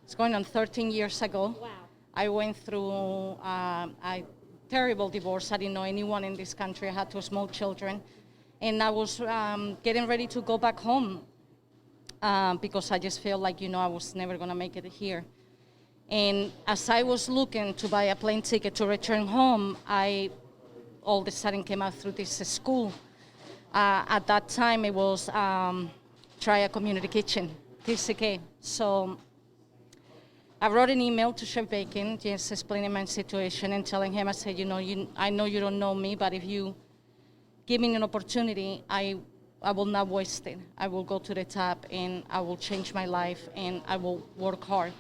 it's going on 13 years ago. Wow. I went through a terrible divorce. I didn't know anyone in this country. I had two small children. And I was getting ready to go back home because I just felt like, I was never going to make it here. And as I was looking to buy a plane ticket to return home, I all of a sudden came out through this school. At that time, it was Try a Community Kitchen, TCK. So I wrote an email to Chef Bacon, just explaining my situation and telling him, I said, I know you don't know me, but if you give me an opportunity, I will not waste it. I will go to the top and I will change my life and I will work hard.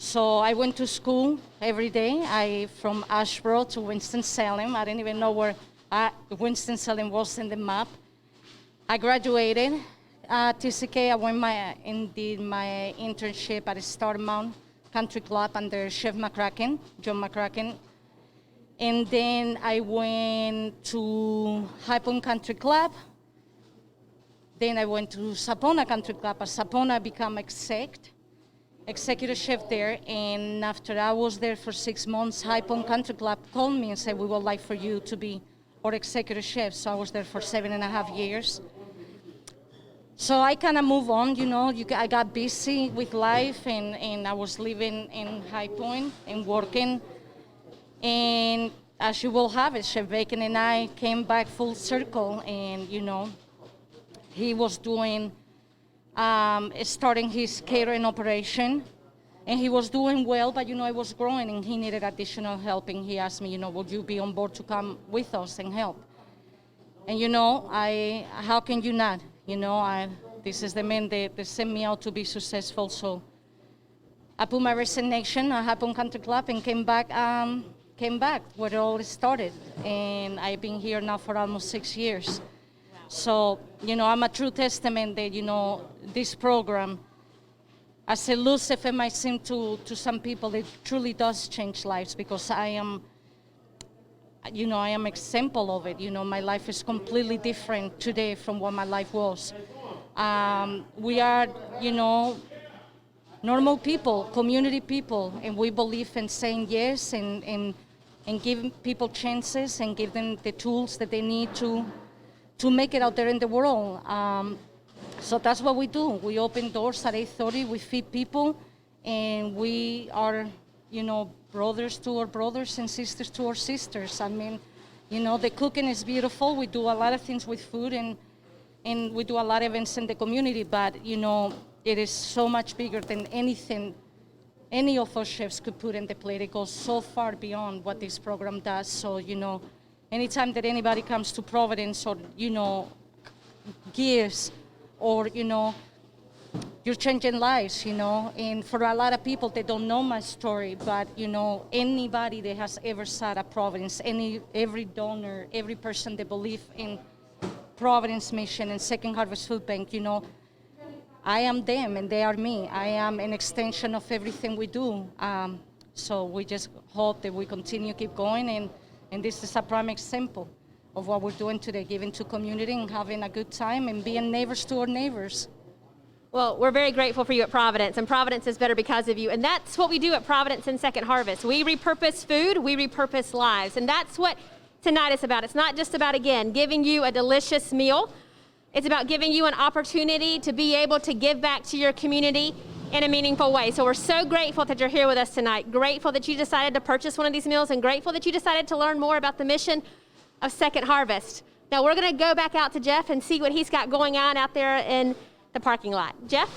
So I went to school every day. From Asheboro to Winston-Salem. I didn't even know where Winston-Salem was in the map. I graduated at TCK. I went and did my internship at Starmount Country Club under Chef McCracken, John McCracken. And then I went to High Point Country Club. Then I went to Sapona Country Club. At Sapona, I became exec. executive chef there, and after I was there for 6 months, High Point Country Club called me and said, we would like for you to be our executive chef. So I was there for 7.5 years. So I kind of moved on, I got busy with life, and I was living in High Point and working. And as you will have it, Chef Bacon and I came back full circle, and, he was doing, starting his catering operation, and he was doing well, but, I was growing, and he needed additional help, and he asked me, would you be on board to come with us and help? And, how can you not? This is the man that sent me out to be successful, so I put my resignation at High Point Country Club and came back where it all started, and I've been here now for almost 6 years. So, I'm a true testament that, this program, as elusive it might seem to some people, it truly does change lives, because I am example of it. My life is completely different today from what my life was. We are, normal people, community people, and we believe in saying yes and giving people chances and give them the tools that they need to make it out there in the world. So that's what we do. We open doors at 8:30, we feed people, and we are, brothers to our brothers and sisters to our sisters. I mean, the cooking is beautiful. We do a lot of things with food, and we do a lot of events in the community, but, it is so much bigger than anything any of us chefs could put in the plate. It goes so far beyond what this program does. So, anytime that anybody comes to Providence or, gives, or, you're changing lives, and for a lot of people, they don't know my story, but, anybody that has ever sat at Providence, every donor, every person that believes in Providence Mission and Second Harvest Food Bank, I am them and they are me. I am an extension of everything we do. So we just hope that we continue, keep going, and this is a prime example of what we're doing today, giving to community and having a good time and being neighbors to our neighbors. Well, we're very grateful for you at Providence, and Providence is better because of you. And that's what we do at Providence and Second Harvest. We repurpose food, we repurpose lives, and that's what tonight is about. It's not just about, again, giving you a delicious meal. It's about giving you an opportunity to be able to give back to your community in a meaningful way. So we're so grateful that you're here with us tonight, grateful that you decided to purchase one of these meals, and grateful that you decided to learn more about the mission of Second Harvest. Now we're gonna go back out to Jeff and see what he's got going on out there in the parking lot. Jeff?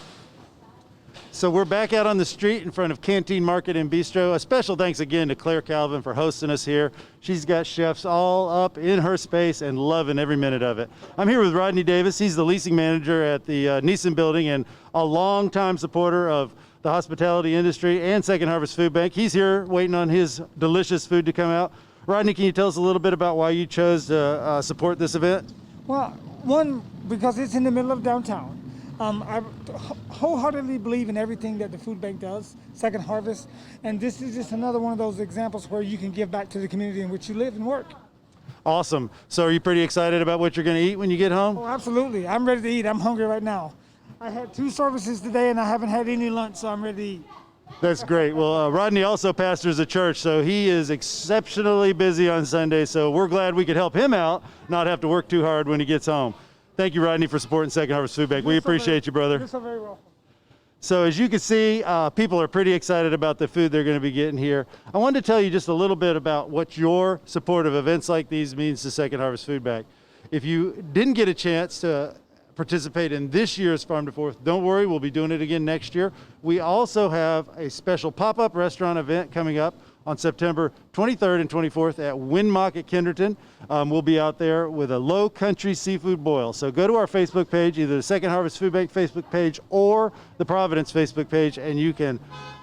So we're back out on the street in front of Canteen Market and Bistro. A special thanks again to Claire Calvin for hosting us here. She's got chefs all up in her space and loving every minute of it. I'm here with Rodney Davis. He's the leasing manager at the Neeson building and a longtime supporter of the hospitality industry and Second Harvest Food Bank. He's here waiting on his delicious food to come out. Rodney, can you tell us a little bit about why you chose to support this event? Well, one, because it's in the middle of downtown. I wholeheartedly believe in everything that the food bank does, Second Harvest, and this is just another one of those examples where you can give back to the community in which you live and work. Awesome. So are you pretty excited about what you're going to eat when you get home? Oh, absolutely. I'm ready to eat. I'm hungry right now. I had 2 services today and I haven't had any lunch, so I'm ready to eat. That's great. Well, Rodney also pastors a church, so he is exceptionally busy on Sunday, so we're glad we could help him out, not have to work too hard when he gets home. Thank you, Rodney, for supporting Second Harvest Food Bank. We appreciate you, brother. You're so very welcome. So as you can see, people are pretty excited about the food they're going to be getting here. I wanted to tell you just a little bit about what your support of events like these means to Second Harvest Food Bank. If you didn't get a chance to participate in this year's Farm to Fourth, don't worry, we'll be doing it again next year. We also have a special pop-up restaurant event coming up on September 23rd and 24th at Winmock at Kenderton. We'll be out there with a low country seafood boil. So go to our Facebook page, either the Second Harvest Food Bank Facebook page or the Providence Facebook page, and you can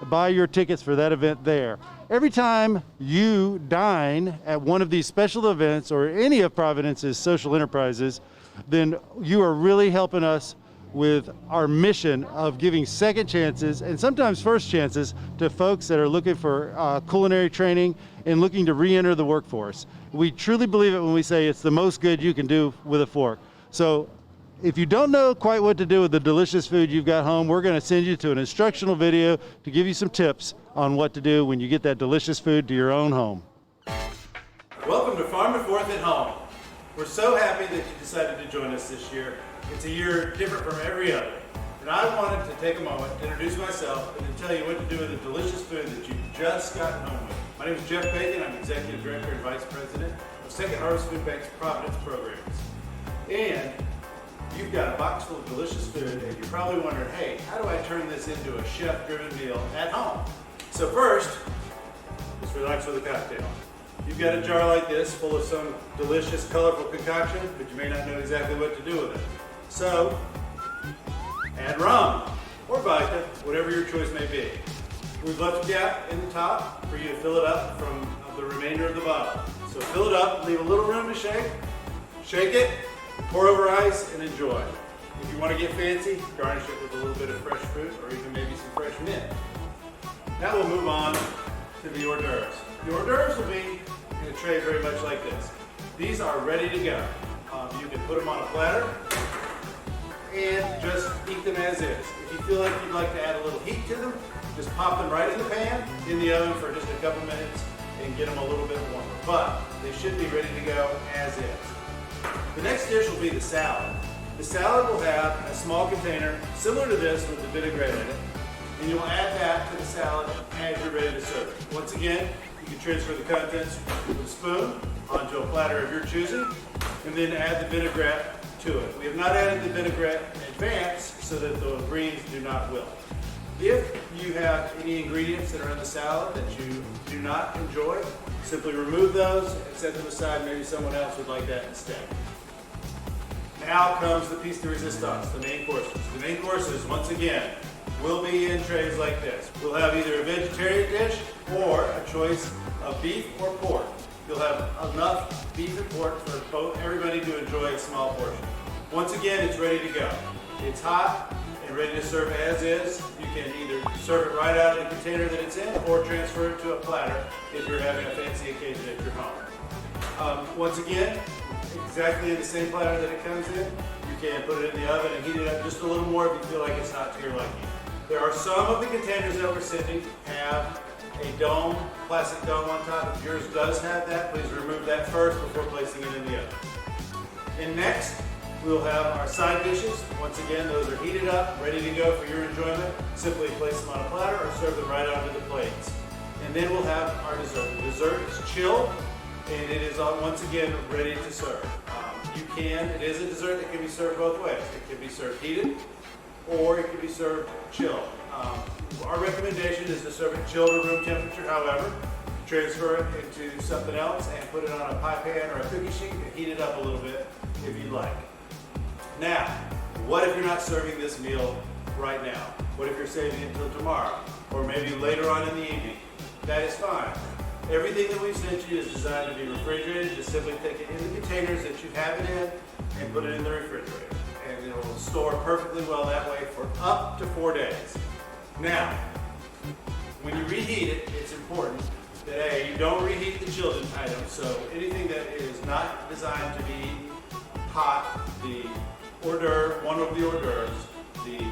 buy your tickets for that event there. Every time you dine at one of these special events or any of Providence's social enterprises, then you are really helping us with our mission of giving second chances and sometimes first chances to folks that are looking for culinary training and looking to re-enter the workforce. We truly believe it when we say it's the most good you can do with a fork. So If you don't know quite what to do with the delicious food you've got home, we're going to send you to an instructional video to give you some tips on what to do when you get that delicious food to your own home. Welcome to Farm to Fourth at Home. We're so happy that you decided to join us this year. It's a year different from every other. And I wanted to take a moment to introduce myself and to tell you what to do with the delicious food that you've just gotten home with. My name is Jeff Bacon. I'm Executive Director and Vice President of Second Harvest Food Bank's Providence programs. And you've got a box full of delicious food and you're probably wondering, hey, how do I turn this into a chef-driven meal at home? So first, just relax with a cocktail. You've got a jar like this full of some delicious, colorful concoction, but you may not know exactly what to do with it. So, add rum or vodka, whatever your choice may be. We've left a gap in the top for you to fill it up from the remainder of the bottle. So fill it up, leave a little room to shake. Shake it, pour over ice, and enjoy. If you want to get fancy, garnish it with a little bit of fresh fruit or even maybe some fresh mint. Now we'll move on to the hors d'oeuvres. The hors d'oeuvres will be in a tray very much like this. These are ready to go. You can put them on a platter and just eat them as is. If you feel like you'd like to add a little heat to them, just pop them right in the pan, in the oven for just a couple minutes and get them a little bit warmer. But they should be ready to go as is. The next dish will be the salad. The salad will have a small container similar to this with the vinaigrette in it, and you'll add that to the salad as you're ready to serve it. Once again, you can transfer the contents with a spoon onto a platter of your choosing, and then add the vinaigrette to it. We have not added the vinaigrette in advance so that the greens do not wilt. If you have any ingredients that are in the salad that you do not enjoy, simply remove those and set them aside. Maybe someone else would like that instead. Now comes the piece de resistance, the main courses. The main courses, once again, will be in trays like this. We'll have either a vegetarian dish or a choice of beef or pork. You'll have enough beef and pork for everybody to enjoy a small portion. Once again, it's ready to go. It's hot and ready to serve as is. You can either serve it right out of the container that it's in or transfer it to a platter if you're having a fancy occasion at your home. Once again, exactly in the same platter that it comes in, you can put it in the oven and heat it up just a little more if you feel like it's not to your liking. There are some of the containers that we're sending have a dome, plastic dome on top. If yours does have that, please remove that first before placing it in the oven. And next, we'll have our side dishes. Once again, those are heated up, ready to go for your enjoyment. Simply place them on a platter or serve them right onto the plates. And then we'll have our dessert. The dessert is chilled, and it is once again ready to serve. It is a dessert that can be served both ways. It can be served heated, or it can be served chilled. Our recommendation is to serve it chilled or room temperature. However, transfer it into something else and put it on a pie pan or a cookie sheet and heat it up a little bit if you'd like. Now, what if you're not serving this meal right now? What if you're saving it until tomorrow or maybe later on in the evening? That is fine. Everything that we've sent you is designed to be refrigerated. Just simply take it in the containers that you have it in and put it in the refrigerator. And it will store perfectly well that way for up to 4 days. Now, when you reheat it, it's important that you don't reheat the chilled items. So anything that is not designed to be hot, the hors d'oeuvre, one of the hors d'oeuvres, the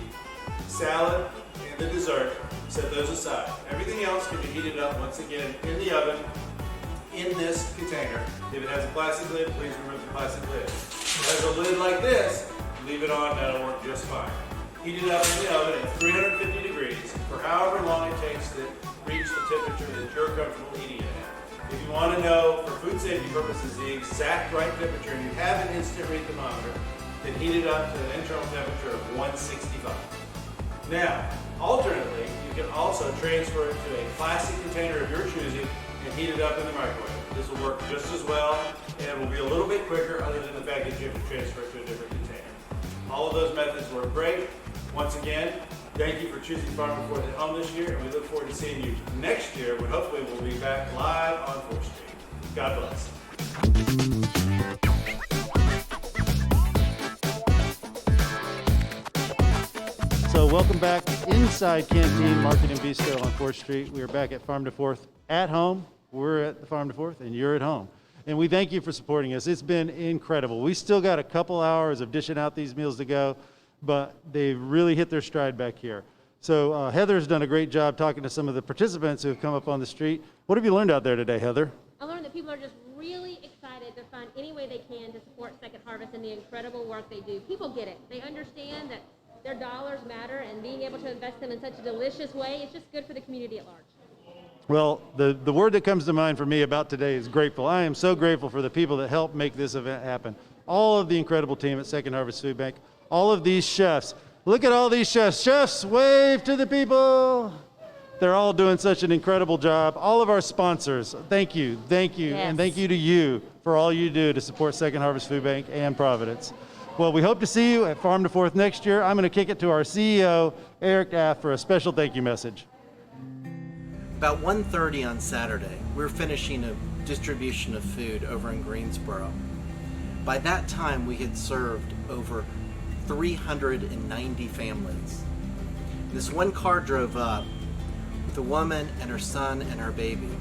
salad, and the dessert, set those aside. Everything else can be heated up once again in the oven in this container. If it has a plastic lid, please remove the plastic lid. If it has a lid like this, leave it on, that'll work just fine. Heat it up in the oven at 350 degrees for however long it takes to reach the temperature that you're comfortable eating it at. If you want to know, for food safety purposes, the exact right temperature, and you have an instant read thermometer, then heat it up to an internal temperature of 165. Now, alternately, you can also transfer it to a plastic container of your choosing and heat it up in the microwave. This will work just as well, and it will be a little bit quicker other than the fact that you have to transfer it to a different container. All of those methods work great. Once again, thank you for choosing Farm to Fourth at Home this year, and we look forward to seeing you next year when hopefully we'll be back live on 4th Street. God bless. So welcome back inside Canteen Market and Bistro on 4th Street. We are back at Farm to Fourth at home. We're at the Farm to Fourth and you're at home. And we thank you for supporting us. It's been incredible. We still got a couple hours of dishing out these meals to go, but they've really hit their stride back here. So Heather's done a great job talking to some of the participants who have come up on the street. What have you learned out there today, Heather? I learned that people are just really excited to find any way they can to support Second Harvest and the incredible work they do. People get it. They understand that their dollars matter, and being able to invest them in such a delicious way, it's just good for the community at large. Well, the word that comes to mind for me about today is grateful. I am so grateful for the people that helped make this event happen. All of the incredible team at Second Harvest Food Bank, all of these chefs. Look at all these chefs. Chefs, wave to the people. They're all doing such an incredible job. All of our sponsors, thank you, Yes. and thank you to you for all you do to support Second Harvest Food Bank and Providence. Well, we hope to see you at Farm to Fourth next year. I'm going to kick it to our CEO, Eric Aft, for a special thank you message. About 1:30 on Saturday, we're finishing a distribution of food over in Greensboro. By that time, we had served over 390 families. This one car drove up with a woman and her son and her baby.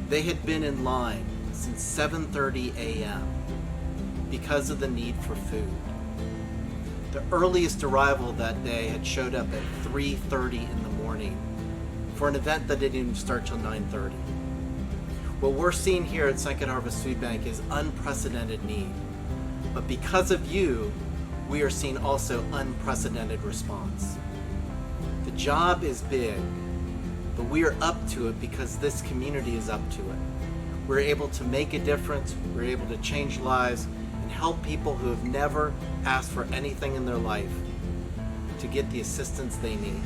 They had been in line since 7:30 a.m. because of the need for food. The earliest arrival that day had showed up at 3:30 in the morning for an event that didn't even start till 9:30. What we're seeing here at Second Harvest Food Bank is unprecedented need. But because of you, we are seeing also unprecedented response. The job is big, but we are up to it because this community is up to it. We're able to make a difference, we're able to change lives, and help people who have never asked for anything in their life to get the assistance they need.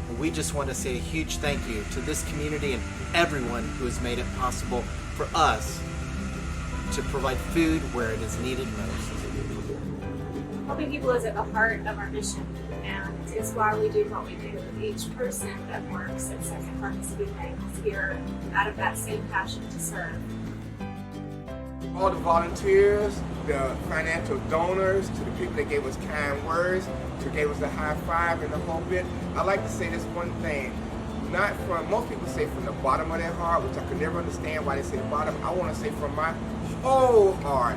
And we just want to say a huge thank you to this community and everyone who has made it possible for us to provide food where it is needed most. Helping people is at the heart of our mission, and it's why we do what we do. Each person that works at Second Harvest Food Bank is here out of that same passion to serve. All the volunteers, the financial donors, to the people that gave us kind words, to gave us a high five and the whole bit. I like to say this one thing, not from, most people say from the bottom of their heart, which I could never understand why they say the bottom. I want to say from my whole heart,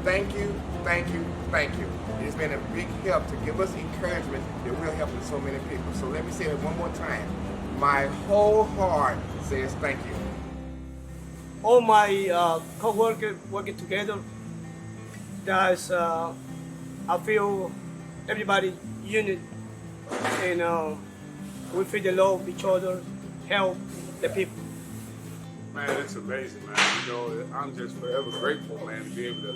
thank you, thank you, thank you. It has been a big help to give us encouragement that we're helping so many people. So let me say it one more time. My whole heart says thank you. All my co-workers working together, guys, I feel everybody unit, and we feel the love of each other, help the people. Man, it's amazing, man. You know, I'm just forever grateful, man, to be able to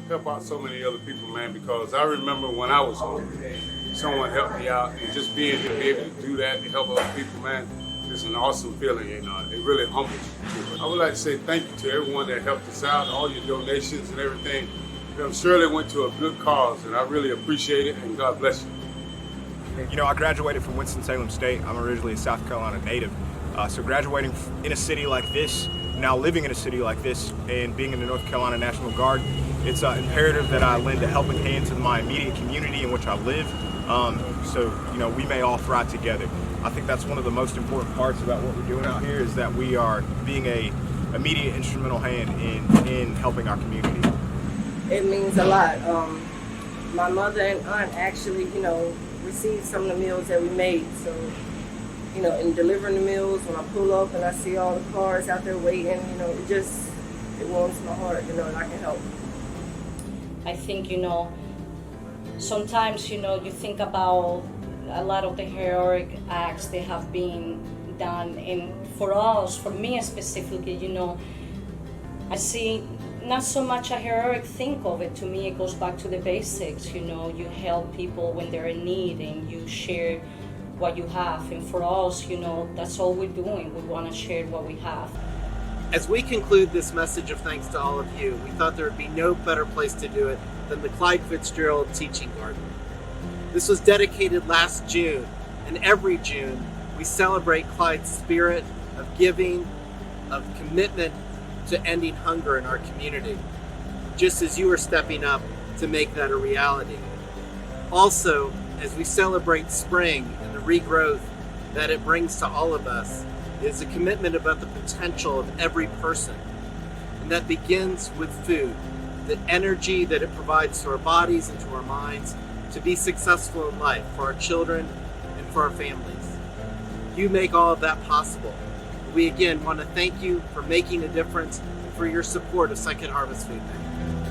help out so many other people, man, because I remember when I was hungry, someone helped me out, and just being here to be able to do that and help other people, man, it's an awesome feeling, and it really humbles you. I would like to say thank you to everyone that helped us out, all your donations and everything. I'm sure they went to a good cause, and I really appreciate it, and God bless you. You know, I graduated from Winston-Salem State. I'm originally a South Carolina native. So graduating in a city like this, now living in a city like this, and being in the North Carolina National Guard, it's imperative that I lend a helping hand to my immediate community in which I live. So, you know, we may all thrive together. I think that's one of the most important parts about what we're doing out here is that we are being a immediate instrumental hand in helping our community. It means a lot. My mother and aunt actually, received some of the meals that we made. So, in delivering the meals, when I pull up and I see all the cars out there waiting, it warms my heart, and I can help. I think, sometimes, you think about a lot of the heroic acts that have been done. And for us, for me specifically, I see not so much a heroic think of it. To me, it goes back to the basics. You help people when they're in need and you share what you have. And for us, that's all we're doing. We want to share what we have. As we conclude this message of thanks to all of you, we thought there would be no better place to do it than the Clyde Fitzgerald Teaching Garden. This was dedicated last June, and every June we celebrate Clyde's spirit of giving, of commitment to ending hunger in our community, just as you are stepping up to make that a reality. Also, as we celebrate spring and the regrowth that it brings to all of us, is a commitment about the potential of every person. And that begins with food, the energy that it provides to our bodies and to our minds to be successful in life for our children and for our families. You make all of that possible. We again want to thank you for making a difference and for your support of Second Harvest Food Bank.